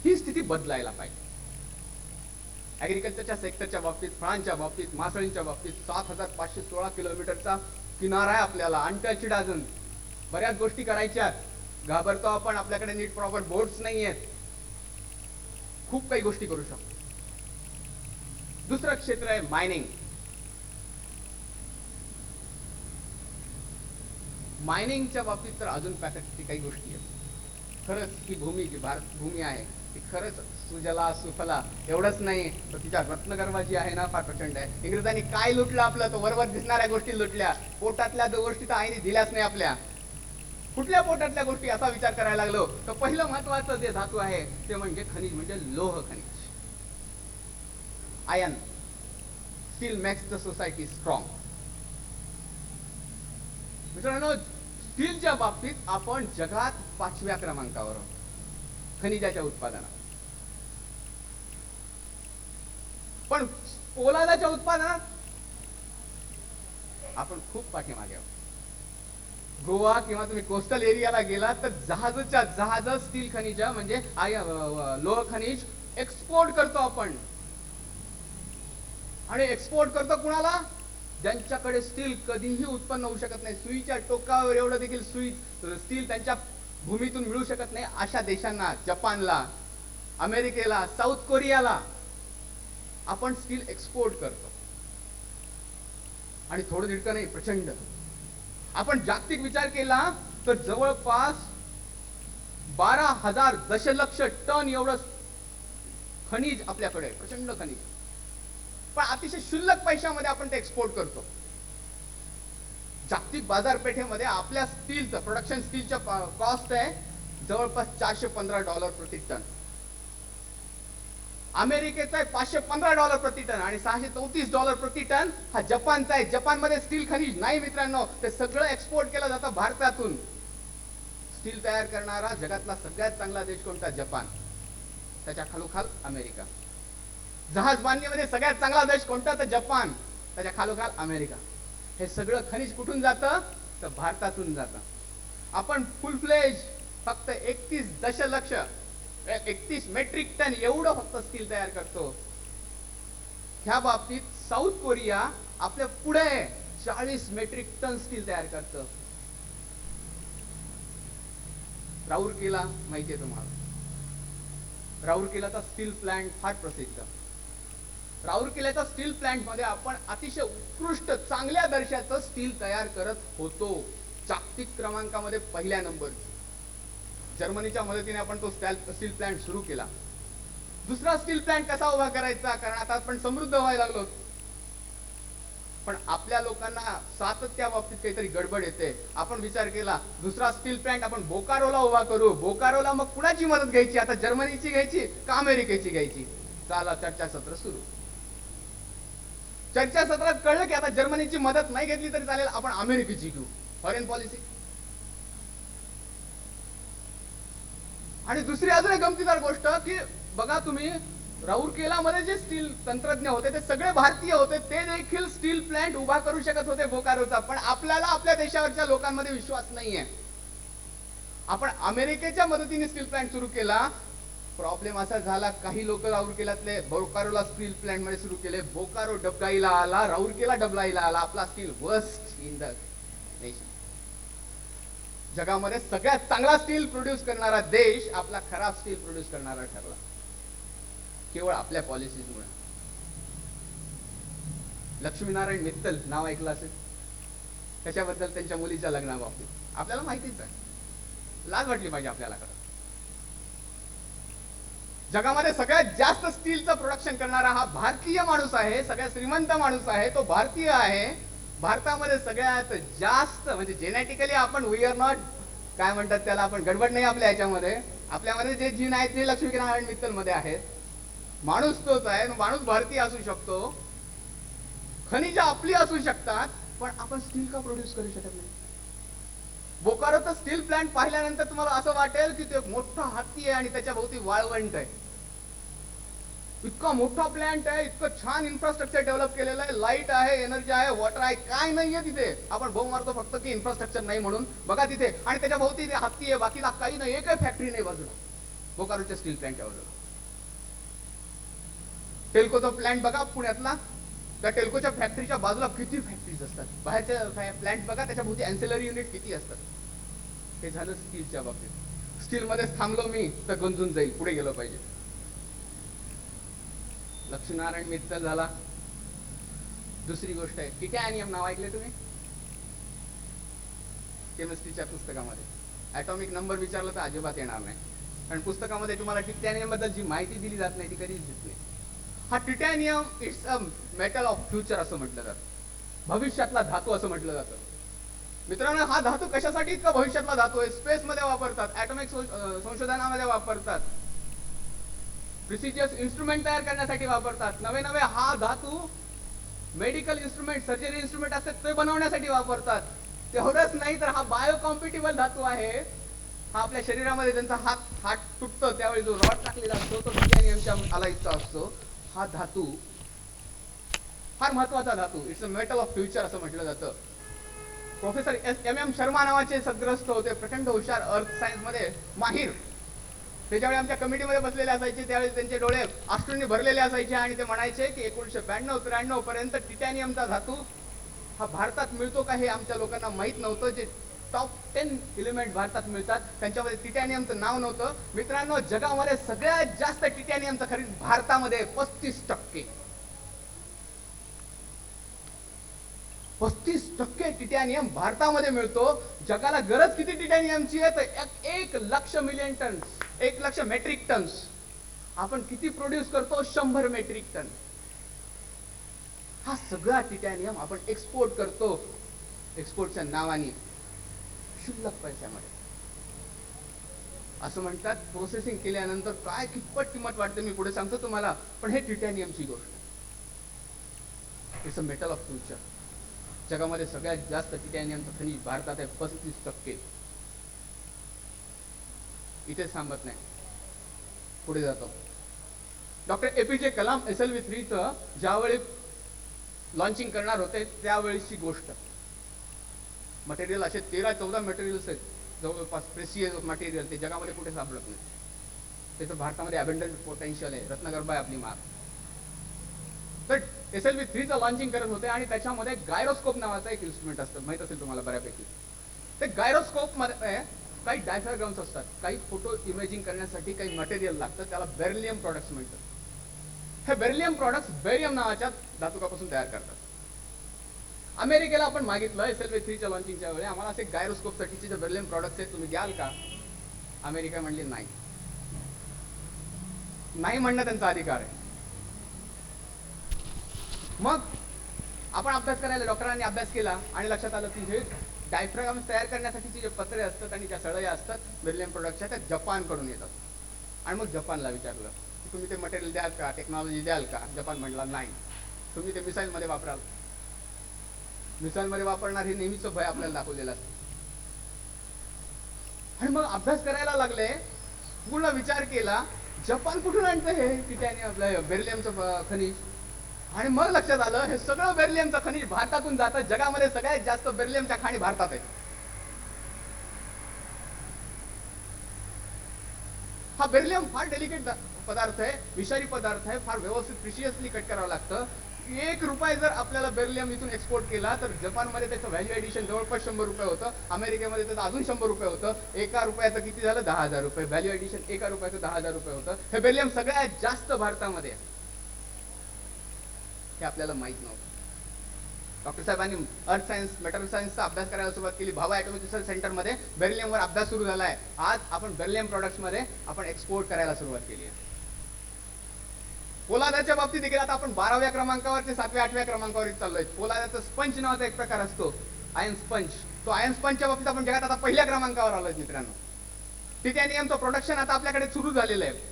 ही स्थिती बदलायला पाहिजे. ऍग्रिकल्चरच्या सेक्टरच्या बाबतीत, फळांच्या बाबतीत, मासळींच्या बाबतीत 7516 किलोमीटरचा किनारा आहे आपल्याला, अनटच्ड. अजून बऱ्याच गोष्टी करायच्या. घाबरतो आपण, आपल्याकडे नीट प्रॉपर बोर्ड्स नाही आहेत. खूप काही गोष्टी करू शकतो. दुसरं क्षेत्र आहे मायनिंग. मायनिंगच्या बाबतीत तर अजून पॅकेटची काही गोष्टी आहेत. खरंच ही भूमी, जी भारत भूमी आहे, ती खरंच सुजला सुफला एवढंच नाही, तर तिच्या रत्नगर्भा जी आहे ना, फार प्रचंड आहे. इंग्रजांनी काय लुटलं आपलं? तो वरवर दिसणाऱ्या गोष्टी लुटल्या. पोटातल्या गोष्टी तर आईने दिल्याच नाही आपल्या. कुठल्या पोटातल्या गोष्टी असा विचार करायला लागलो तर पहिलं महत्वाचं जे धातू आहे ते म्हणजे खनिज, म्हणजे लोह खनिज. Iron. Steel makes the society strong. मित्रांनो, स्टीलच्या बाबतीत आपण जगात 5व्या क्रमांकावर आहोत खनिजाच्या उत्पादनात. पण पोलादाच्या उत्पादनात आपण खूप पाठीमागे आहोत. गोवा किंवा तुम्ही कोस्टल एरियाला गेला तर जहाज स्टील खनिज म्हणजे लोह खनिज एक्सपोर्ट करतो आपण. आणि एक्सपोर्ट करतो कुणाला? ज्यांच्याकडे स्टील कधीही उत्पन्न होऊ शकत नाही. सुईच्या टोकावर एवढं देखील स्टील त्यांच्या भूमीतून मिळू शकत नाही अशा देशांना, जपानला, अमेरिकेला, साऊथ कोरियाला आपण स्टील एक्सपोर्ट करतो. आणि थोडं तितकं नाही, प्रचंड. आपण जागतिक विचार केला तर जवळपास 12,000 दशलक्ष टन एवढं खनिज आपल्याकडे, प्रचंड खनिज. पण अतिशय क्षुल्लक पैशामध्ये आपण ते एक्सपोर्ट करतो. जागतिक बाजारपेठेमध्ये आपल्या स्टीलचं प्रोडक्शन स्टीलच्या कॉस्ट आहे जवळपास $415 प्रति टन. अमेरिकेचा आहे $515 प्रति टन आणि $634 प्रति टन हा जपानचा आहे. जपानमध्ये स्टील खनिज नाही मित्रांनो, ते सगळं एक्सपोर्ट केलं जातं भारतातून. स्टील तयार करणारा जगातला सगळ्यात चांगला देश कोणता? जपान. त्याच्या खालोखाल अमेरिका. जहाज बांधणीमध्ये सगळ्यात चांगला देश कोणता? तर जपान. त्याच्या खालोखाल अमेरिका. हे सगळं खनिज कुठून जातं? तर भारतातून जातं. आपण फुल फ्लेज फक्त 31 मेट्रिक टन एवढं फक्त स्टील तयार करतो. ह्या बाबतीत साऊथ कोरिया आपल्या पुढे 40 मेट्रिक टन स्टील तयार करतं. राऊरकेला माहिती आहे तुम्हाला? राऊरकेलाचा स्टील प्लांट फार प्रसिद्ध. राऊरकेलाच्या स्टील प्लांट मध्ये आपण अतिशय उत्कृष्ट चांगल्या दर्जाचं स्टील तयार करत होतो. जागतिक क्रमांकामध्ये पहिल्या नंबरची. जर्मनीच्या मदतीने आपण तो स्टील प्लांट सुरू केला. दुसरा स्टील प्लांट कसा उभा करायचा? कारण आता आपण समृद्ध व्हायला लागलो, पण आपल्या लोकांना सातत्या बाबतीत काहीतरी गडबड येते. आपण विचार केला दुसरा स्टील प्लांट आपण बोकारोला उभा करू. बोकारोला मग कुणाची मदत घ्यायची? आता जर्मनीची घ्यायची का अमेरिकेची घ्यायची? चला चर्चासत्र सुरू. चर्चासत्रात कळलं की आता जर्मनीची मदत नाही घेतली तरी चालेल, आपण अमेरिकेची घेऊ. Foreign policy. आणि दुसरी अजून एक गमतीदार गोष्ट की बघा तुम्ही, राऊरकेलामध्ये जे स्टील तंत्रज्ञ होते ते सगळे भारतीय होते. ते देखील स्टील प्लांट उभा करू शकत होते बोकारोचा. पण आपल्याला आपल्या देशावरच्या लोकांमध्ये विश्वास नाहीये. आपण अमेरिकेच्या मदतीने स्टील प्लांट सुरू केला. प्रॉब्लेम असा झाला, काही लोक राऊरकेलातले बोकारोला स्टील प्लांट मध्ये सुरू केले. बोकारो डबगाईला आला, राऊरकेला डबलाईला आला. आपला steel worst in the nation. जगामध्ये सगळ्यात चांगला स्टील प्रोड्यूस करणारा देश आपला खराब स्टील प्रोड्यूस करणारा ठरला, केवळ आपल्या पॉलिसीजमुळे. लक्ष्मीनारायण मित्तल नाव ऐकलं असेल. त्याच्याबद्दल त्यांच्या मुलीच्या लग्नाबाबतीत आपल्याला माहितीच आहे. लाज वाटली पाहिजे आपल्याला. जगामध्ये सगळ्यात जास्त स्टीलचं प्रोडक्शन करणारा हा भारतीय माणूस आहे. सगळ्यात श्रीमंत माणूस आहे, तो भारतीय आहे. भारतामध्ये सगळ्यात जास्त म्हणजे जेनेटिकली आपण वी आर नॉट, काय म्हणतात त्याला, आपण गडबड नाही आपल्या ह्याच्यामध्ये. आपल्यामध्ये जे जीन आहेत ते लक्ष्मीनारायण मित्तल मध्ये आहेत. माणूस तोच आहे. माणूस भारतीय असू शकतो, खनिज आपली असू शकतात, पण आपण स्टील का प्रोड्यूस करू शकत नाही? बोकारोचा स्टील प्लांट पाहिल्यानंतर तुम्हाला असं वाटेल की ते मोठा हत्ती आहे आणि त्याच्या भोवती वाळवंट आहे. इतका मोठा प्लांट आहे, इतकं छान इन्फ्रास्ट्रक्चर डेव्हलप केलेलं आहे. लाईट आहे, एनर्जी आहे, वॉटर आहे, काय नाहीये तिथे. आपण बोंब मारतो फक्त की इन्फ्रास्ट्रक्चर नाही म्हणून. बघा तिथे, आणि त्याच्या भोवती ते हत्ती आहे, बाकीला काही नाही. एकही फॅक्टरी नाही बाजूला बोकारोच्या स्टील प्लांटच्या बाजूला. टेल्कोचा प्लांट बघा पुण्यातला, त्या टेल्कोच्या फॅक्टरीच्या बाजूला किती फॅक्टरीज असतात. बाहेरच्या प्लांट बघा, त्याच्या भोवती अँसिलरी युनिट किती असतात. हे झालं स्टीलच्या बाबतीत. स्टील मध्येच थांबलो मी तर गंजून जाईल, पुढे गेलो पाहिजे. लक्ष्मीनारायण मित्तल झाला. दुसरी गोष्ट आहे टिटॅनियम. नाव ऐकले तुम्ही? केमिस्ट्रीच्या पुस्तकामध्ये ऍटॉमिक नंबर विचारलं तर अजिबात येणार नाही, कारण पुस्तकामध्ये तुम्हाला टिटॅनियम बद्दल जी माहिती दिली जात नाही ती कधीच देत नाही. हा titanium it's a metal of future असं म्हटलं जातं. भविष्यातला धातू असं म्हटलं जातं. मित्रांनो, हा धातू कशासाठी इतका भविष्यातला धातू आहे? स्पेस मध्ये वापरतात, ऍटॉमिक संशोधनामध्ये वापरतात, प्रिसिजियस इन्स्ट्रुमेंट तयार करण्यासाठी वापरतात. नवे नवे हा धातू मेडिकल इन्स्ट्रुमेंट, सर्जरी इन्स्ट्रुमेंट असतात ते बनवण्यासाठी वापरतात. तेवढंच नाही तर हा बायो कॉम्पिटिबल धातू आहे. हा आपल्या शरीरामध्ये त्यांचा हात तुटतो त्यावेळी जो रॉड टाकलेला असतो तो टिटॅनियमच्या आलाईचा असतो. हा धातू फार महत्वाचा धातू. It's a metal of future असं म्हटलं जातं. Professor M.M. शर्मा नावाचे सद्ग्रस्त होते, प्रचंड हुशार, अर्थ सायन्स मध्ये माहीर. त्याच्यावेळी आमच्या कमिटीमध्ये बसलेले असायचे. त्यावेळी त्यांचे डोळे अश्रूंनी भरलेले असायचे आणि ते म्हणायचे की 1992-93 पर्यंत टिटॅनियमचा धातू हा भारतात मिळतो का हे आमच्या लोकांना माहित नव्हतं. जे टॉप 10 एलिमेंट भारतात मिळतात त्यांच्यामध्ये टिटॅनियमचं नाव नव्हतं. मित्रांनो, जगामध्ये सगळ्यात जास्त टिटॅनियमचं खरेदी भारतामध्ये 35%. 35% टिटॅनियम भारतामध्ये मिळतो. जगाला गरज किती टिटॅनियमची आहे? तर 1 लाख मेट्रिक टन्स. आपण किती प्रोड्यूस करतो? 100 मेट्रिक टन. हा सगळा टिटॅनियम आपण एक्सपोर्ट करतो. एक्सपोर्टच्या नावाने क्षुल्लक पैशामध्ये. असं म्हणतात प्रोसेसिंग केल्यानंतर काय कितपत किंमत वाढते मी पुढे सांगतो तुम्हाला. पण हे टिटॅनियमची गोष्ट, it's a metal of future. जगामध्ये सगळ्यात जास्त टिटॅनियमचं खनिज भारतात आहे, 35%. इथेच थांबत नाही, पुढे जातो. डॉक्टर एपीजे कलाम SLV3चं ज्यावेळी लॉन्चिंग करणार होते त्यावेळीची गोष्ट. मटेरियल असे 13-14 मटेरियल्स आहेत जवळपास प्रेसियस मटेरियल, ते जगामध्ये कुठे सापडत नाही. त्याचं भारतामध्ये अबंडंट पोटेन्शियल आहे, रत्नगर्भ आहे आपली माग. तर SLV3चं लॉन्चिंग करत होते आणि त्याच्यामध्ये गायरोस्कोप नावाचा एक इन्स्ट्रुमेंट असतं, माहित असेल तुम्हाला बऱ्यापैकी. ते गायरोस्कोप मध्ये काही डायफ्राग्राम्स असतात, काही फोटो इमेजिंग करण्यासाठी काही मटेरियल लागतं, त्याला बेरिलियम प्रोडक्ट्स म्हणतात. हे बेरिलियम प्रोडक्ट्स बेरियम नावाच्या धातुकापासून तयार करतात. अमेरिकेला आपण मागितलं SLV3च्या लॉन्चिंगच्या वेळी, आम्हाला असे गायरोस्कोपसाठीचे जे बेरिलियम प्रोडक्ट्स आहेत तुम्ही द्याल का? अमेरिका म्हणली नाही. नाही म्हणणं त्यांचा अधिकार आहे. मग आपण अभ्यास करायला, डॉक्टरांनी अभ्यास केला आणि लक्षात आलं की हे डायफ्राग्राम तयार करण्यासाठीचे जे पत्रे असतात आणि त्या सळया असतात बेरिलियम प्रोडक्टच्या, त्या जपानकडून येतात. आणि मग जपानला विचारलं की तुम्ही ते मटेरियल द्याल का, टेक्नॉलॉजी द्याल का? जपान म्हणला नाही. तुम्ही ते मिसाईलमध्ये वापराल. मिसाईलमध्ये वापरणार हे नेहमीचं भय आपल्याला दाखवलेलं असतं. आणि मग अभ्यास करायला लागले, पूर्ण विचार केला जपान कुठून आणतं हे टिटॅनियम आपलं बेरिलियमचं खनिज. आणि मग लक्षात आलं हे सगळं बेरिलियमचं खनिज भारतातून जातं. जगामध्ये सगळ्यात जास्त बेरिलियमच्या खाणी भारतात आहेत. हा बेरिलियम फार डेलिकेट पदार्थ आहे, विषारी पदार्थ आहे, फार व्यवस्थित प्रिशियसली कट करावं लागतं. 1 रुपये जर आपल्याला बेरिलियम इथून एक्सपोर्ट केला तर जपानमध्ये त्याचं व्हॅल्यू एडिशन जवळपास 100 रुपये होतं. अमेरिकेमध्ये त्याचं अजून 100 रुपये होतं. 1 रुपयाचं किती झालं? 10,000 रुपये. व्हॅल्यू एडिशन 1 रुपयाचं 10,000 रुपये होतं. हे बेरिलियम सगळ्यात जास्त भारतामध्ये आहे, हे आपल्याला माहित नव्हतं. डॉक्टर साहेबांनी अर्थ सायन्स, मेटल सायन्सचा अभ्यास करायला सुरुवात केली. भाभा ॲटॉमिक रिसर्च सेंटरमध्ये बेरिलियमवर अभ्यास सुरू झाला आहे. आज आपण बेरिलियम प्रोडक्ट्समध्ये आपण एक्सपोर्ट करायला सुरुवात केली आहे. पोलादाच्या बाबतीत देखील आता आपण 12व्या क्रमांकावर ते 7व्या-8व्या क्रमांकावर चाललोय. पोलादाचा स्पंज नावाचा एक प्रकार असतो, आयन स्पंज. तो आयन स्पंजच्या बाबतीत आपण जगात आता 1ल्या क्रमांकावर आलोय मित्रांनो. टिटॅनियमचं प्रोडक्शन आता आपल्याकडे सुरू झालेलं आहे.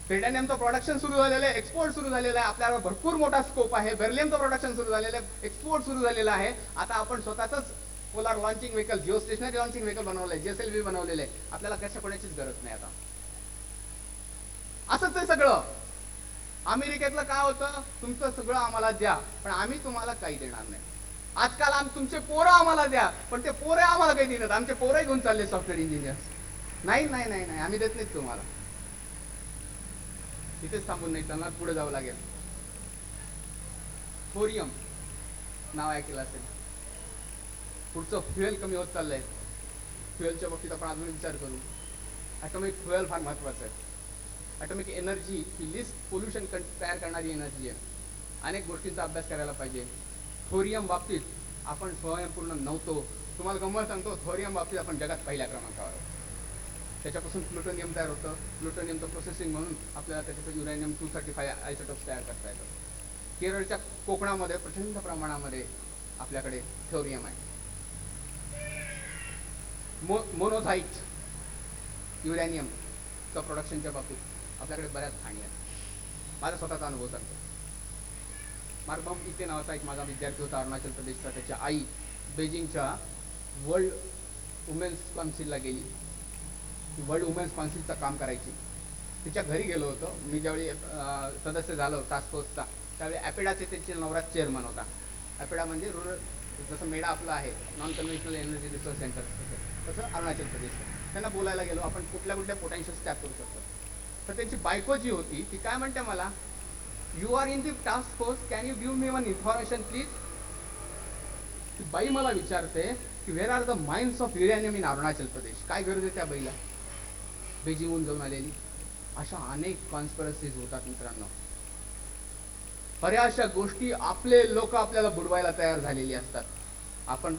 टिटॅनियमचं प्रोडक्शन सुरू झालेलं आहे, एक्सपोर्ट सुरू झालेलं आहे. आपल्याला भरपूर मोठा स्कोप आहे. बेरिलियमचं प्रोडक्शन सुरू झालेलं आहे, एक्सपोर्ट सुरू झालेलं आहे. आता आपण स्वतःच polar launching vehicle, geostationary launching vehicle बनवलंय, JSLV बनवलेलं आहे. आपल्याला कशा कोणाचीच गरज नाही आता. असंच आहे सगळं. अमेरिकेतलं काय होतं, तुमचं सगळं आम्हाला द्या पण आम्ही तुम्हाला काही देणार नाही. आजकाल तुमचे पोरं आम्हाला द्या पण ते पोरं आम्हाला काही देणार. आमचे पोरं घेऊन चालले सॉफ्टवेअर इंजिनियर्स. नाही नाही नाही नाही, आम्ही देत नाहीत तुम्हाला. तिथेच थांबून नाही त्यांना पुढे जावं लागेल. थोरियम नाव ऐकलं असेल. पुढचं फ्युएल कमी होत चाललंय. फ्युएलच्या बाबतीत आपण अजून विचार करू. ॲटॉमिक फ्युएल फार महत्वाचं आहे. ॲटॉमिक एनर्जी ही लिस्ट पोल्युशन तयार करणारी एनर्जी आहे. अनेक गोष्टींचा अभ्यास करायला पाहिजे. थोरियम बाबतीत आपण स्वयंपूर्ण नव्हतो. तुम्हाला गंमत सांगतो, थोरियम बाबतीत आपण जगात 1ल्या क्रमांकावर. त्याच्यापासून प्लुटोनियम तयार होतं. प्लुटोनियमचं प्रोसेसिंग म्हणून आपल्याला त्याच्यापासून युरेनियम 235 आयसोटोप्स तयार करता येतं. केरळच्या कोकणामध्ये प्रचंड प्रमाणामध्ये आपल्याकडे थोरियम आहे. मोनोझाईट युरेनियमचं प्रोडक्शनच्या बाबतीत आपल्याकडे बऱ्याच खाणी आहेत. माझा स्वतःचा अनुभव सांगतो. मार्बम इथे नावाचा एक माझा विद्यार्थी होता अरुणाचल प्रदेशचा. त्याच्या आई बेजिंगच्या वर्ल्ड वुमेन्स काउन्सिलला गेली. वर्ल्ड वुमेन्स काउन्सिलचं काम करायची. तिच्या घरी गेलो होतो मी. ज्यावेळी सदस्य झालो टास्क फोर्सचा त्यावेळी ॲपेडाचे त्यांचे नवरा चेअरमन होता. ॲपेडा म्हणजे रुरल, जसं मेडा आपलं आहे non conventional energy resource centre, तसं अरुणाचल प्रदेश. त्यांना बोलायला गेलो आपण कुठल्या कुठल्या पोटेन्शियल्स टॅप करू शकतो. तर त्यांची बायको जी होती ती काय म्हणते मला, you are in the task force, can you give me one information please. ती बाई मला विचारते की where are the mines of uranium in Arunachal Pradesh. काय गरज आहे त्या बाईला, बेजिंगहून जाऊन आलेली. अशा अनेक कॉन्स्पिरसीज होतात मित्रांनो. बऱ्याचशा गोष्टी आपले लोक आपल्याला बुडवायला तयार झालेली असतात. आपण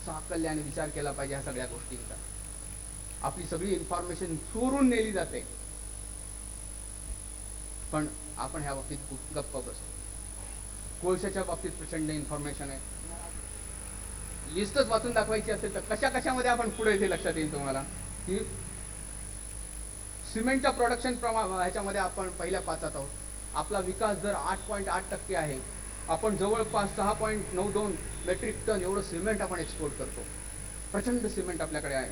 साकल्याने विचार केला पाहिजे ह्या सगळ्या गोष्टींचा. आपली सगळी इन्फॉर्मेशन चोरून नेली जाते पण आपण ह्या बाबतीत खूप गप्प बसतो. कोळशाच्या बाबतीत प्रचंड इन्फॉर्मेशन आहे. लिस्टच वाचून दाखवायची असेल तर कशा कशामध्ये आपण पुढे येते लक्षात येईल तुम्हाला की सिमेंटच्या प्रोडक्शन ह्याच्यामध्ये आपण पहिल्या पाचात आहोत. आपला विकास दर 8.8% आहे. आपण जवळपास 6.92 मेट्रिक टन एवढं सिमेंट आपण एक्सपोर्ट करतो. प्रचंड सिमेंट आपल्याकडे आहे.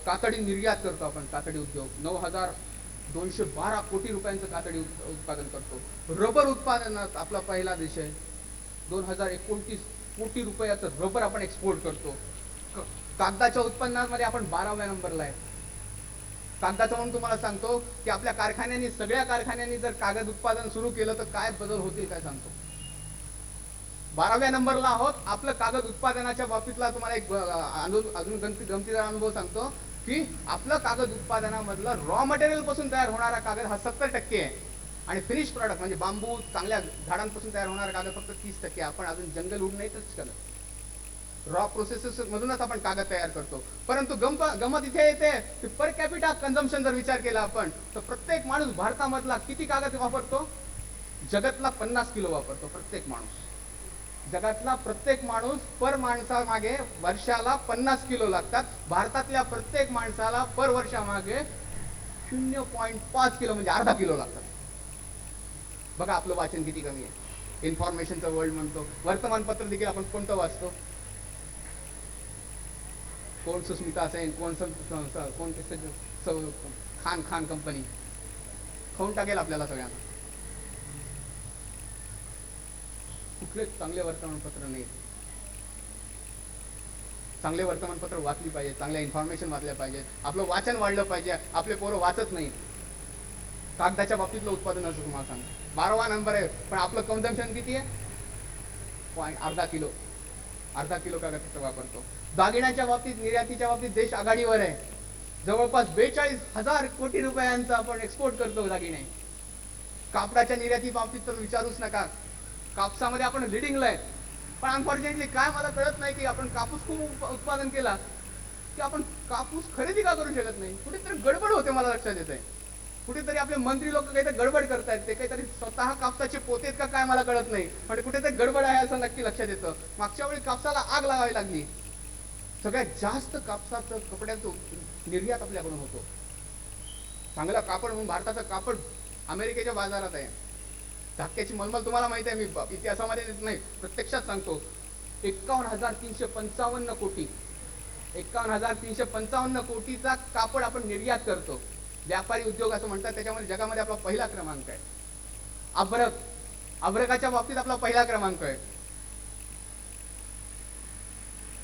कातडी निर्यात करतो आपण. कातडी उद्योग 9,212 कोटी रुपयांचं कातडी उत्पादन करतो. रबर उत्पादनात आपला पहिला देश आहे. 2,029 कोटी रुपयाचं रबर आपण एक्सपोर्ट करतो. कागदाच्या उत्पन्नामध्ये आपण 12व्या नंबरला आहे. कागदाचं म्हणून तुम्हाला सांगतो की आपल्या कारखान्यांनी, सगळ्या कारखान्यांनी जर कागद उत्पादन सुरू केलं तर काय बदल होतील काय सांगतो. 12व्या नंबरला आहोत. आपलं कागद उत्पादनाच्या बाबतीतला तुम्हाला एक अजून गमतीदार अनुभव सांगतो की आपलं कागद उत्पादनामधलं रॉ मटेरियल पासून तयार होणारा कागद हा 70% आहे आणि फिनिश प्रॉडक्ट म्हणजे बांबू, चांगल्या झाडांपासून तयार होणारा कागद फक्त 30%. आपण अजून जंगल उड नाहीच करत. रॉ प्रोसेसेस मधूनच आपण कागद तयार करतो. परंतु गमत इथे येते की पर कॅपिटा कन्झम्पशन जर विचार केला आपण तर प्रत्येक माणूस भारतामधला किती कागद वापरतो? जगातला 50 किलो वापरतो प्रत्येक माणूस. जगातला प्रत्येक माणूस पर माणसामागे वर्षाला 50 किलो लागतात. भारतातल्या प्रत्येक माणसाला पर वर्षामागे 0.5 किलो म्हणजे अर्धा किलो लागतात. बघा आपलं वाचन किती कमी आहे. इन्फॉर्मेशनचं वर्ल्ड म्हणतो. वर्तमानपत्र देखील आपण कोणतं वाचतो? कोण सुस्मिता सेन, कोण खान कंपनी खाऊन टाकेल आपल्याला सगळ्यांना. कुठलेच चांगले वर्तमानपत्र नाही. चांगले वर्तमानपत्र वाचली पाहिजे, चांगल्या इन्फॉर्मेशन वाचल्या पाहिजे, आपलं वाचन वाढलं पाहिजे. आपले पोरं वाचत नाही. कागदाच्या बाबतीतलं उत्पादन असं तुम्हाला सांग 12वा नंबर आहे, पण आपलं कन्झम्पशन किती आहे? अर्धा किलो कागद वापरतो. दागिन्याच्या बाबतीत, निर्यातीच्या बाबतीत देश आघाडीवर आहे. जवळपास 42,000 कोटी रुपयांचा आपण एक्सपोर्ट करतो दागिने. कापडाच्या निर्याती बाबतीत तर विचारूच नका. कापसामध्ये आपण लिडिंगला आहे. पण अनफॉर्च्युनेटली काय मला कळत नाही की आपण कापूस खूप उत्पादन केला की आपण कापूस खरेदी का करू शकत नाही. कुठेतरी गडबड होते मला लक्षात येत आहे. कुठेतरी आपले मंत्री लोक काहीतरी गडबड करतायत. ते काहीतरी स्वतः कापसाचे पोतेत का काय मला कळत नाही, पण कुठेतरी गडबड आहे असं नक्की लक्षात येतं. मागच्या वेळी कापसाला आग लावावी लागली. सगळ्यात जास्त कापसाचं कपड्याचं निर्यात आपल्याकडून होतो. चांगला कापड म्हणून भारताचं कापड अमेरिकेच्या बाजारात आहे. धक्क्याची मलमल तुम्हाला माहिती आहे. मी इतिहासामध्ये देत नाही, प्रत्यक्षात सांगतो. 51,355 कोटी 51,355 कोटीचा कापड आपण निर्यात करतो. व्यापारी उद्योग असं म्हणतात. त्याच्यामध्ये जगामध्ये आपला पहिला क्रमांक आहे. अभ्रकाच्या बाबतीत आपला पहिला क्रमांक आहे.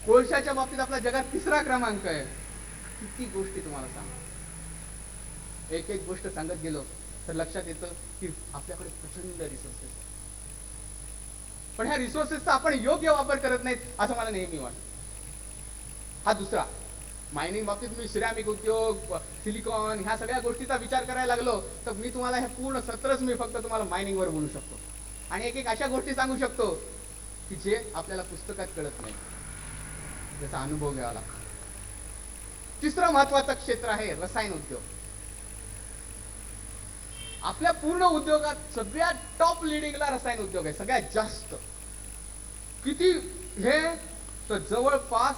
कोळशाच्या बाबतीत आपला जगात 3रा क्रमांक आहे. किती गोष्टी तुम्हाला सांग. एक एक गोष्ट सांगत गेलो तर लक्षात येतं की आपल्याकडे प्रचंड रिसोर्सेस, पण ह्या रिसोर्सेसचा आपण योग्य वापर करत नाहीत असं मला नेहमी वाटतं. हा दुसरा. मायनिंग बाबतीत मी सिरॅमिक उद्योग, सिलिकॉन ह्या सगळ्या गोष्टीचा विचार करायला लागलो तर मी तुम्हाला हे पूर्ण सत्रच मी फक्त तुम्हाला मायनिंग वर बोलू शकतो आणि एक एक अशा गोष्टी सांगू शकतो की जे आपल्याला पुस्तकात कळत नाही, त्याचा अनुभव घ्यावा लागतो. तिसरं महत्वाचं क्षेत्र आहे रसायन उद्योग. आपल्या पूर्ण उद्योगात सगळ्यात टॉप लिडिंगला रसायन उद्योग आहे. सगळ्यात जास्त किती हे तर जवळपास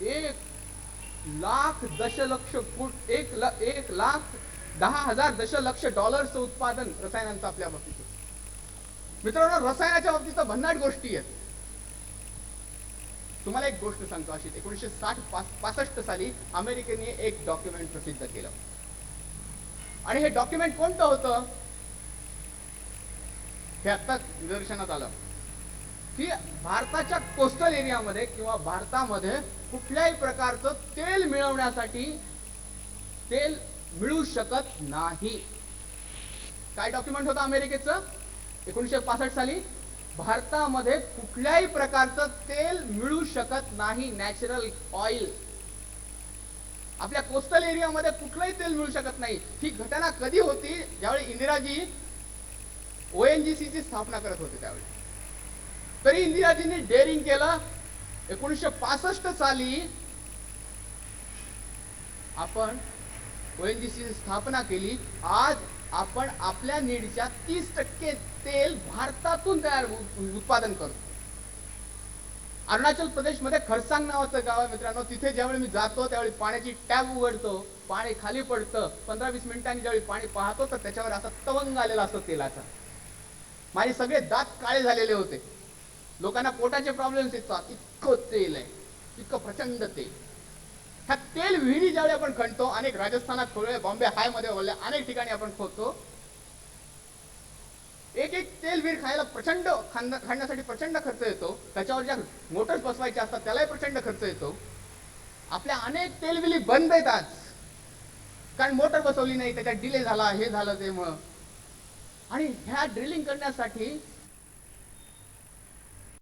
1,10,000 दशलक्ष डॉलर्सचं उत्पादन रसायनांचं आपल्या बाबतीत. मित्रांनो, रसायनाच्या बाबतीत भन्नाट गोष्टी आहेत. तुम्हाला एक गोष्ट सांगतो. अशी 1965 साली अमेरिकेने एक डॉक्युमेंट प्रसिद्ध केलं आणि हे डॉक्युमेंट कोणतं होतं हे आता निदर्शनात आलं की भारताच्या कोस्टल एरियामध्ये किंवा भारतामध्ये कुठल्याही प्रकारचं तेल मिळवण्यासाठी तेल मिळू शकत नाही. काय डॉक्युमेंट होतं अमेरिकेचं 1965 साली? भारतामध्ये कुठल्याही प्रकारचं तेल मिळू शकत नाही. नॅचरल ऑइल आपल्या कोस्टल एरियामध्ये कुठलंही तेल मिळू शकत नाही. ही घटना कधी होती? ज्यावेळी इंदिराजी ONGC ची स्थापना करत होते त्यावेळी. तरी इंदिराजींनी डेअरिंग केलं. 1965 साली आपण ONGC ची स्थापना केली. आज आपण आपल्या नीडच्या 30% तेल भारतातून उत्पादन करतो. अरुणाचल प्रदेशमध्ये खरसांग नावाचं गाव आहे मित्रांनो. तिथे ज्यावेळी मी जातो त्यावेळी पाण्याची टॅब उघडतो, पाणी खाली पडतं. 15-20 मिनिटांनी ज्यावेळी पाणी पाहतो तर त्याच्यावर असा तवंग आलेला असतो तेलाचा. माझे सगळे दात काळे झालेले होते. लोकांना पोटाचे प्रॉब्लेम्स येतात, इतकं तेल आहे, इतकं प्रचंड तेल. ह्या तेल विहिरी ज्यावेळी आपण खणतो, अनेक राजस्थानात खोदले, बॉम्बे हाय मध्ये खोदले, अनेक ठिकाणी आपण खोदतो. एक एक तेल विहीर खायला प्रचंड खाण्यासाठी प्रचंड खर्च येतो. त्याच्यावर ज्या मोटर्स बसवायच्या असतात त्यालाही प्रचंड खर्च येतो. आपल्या अनेक तेलविली बंद आहेत आज, कारण मोटर बसवली नाही, त्याच्यात डिले झाला, हे झालं ते मुळे. आणि ह्या ड्रिलिंग करण्यासाठी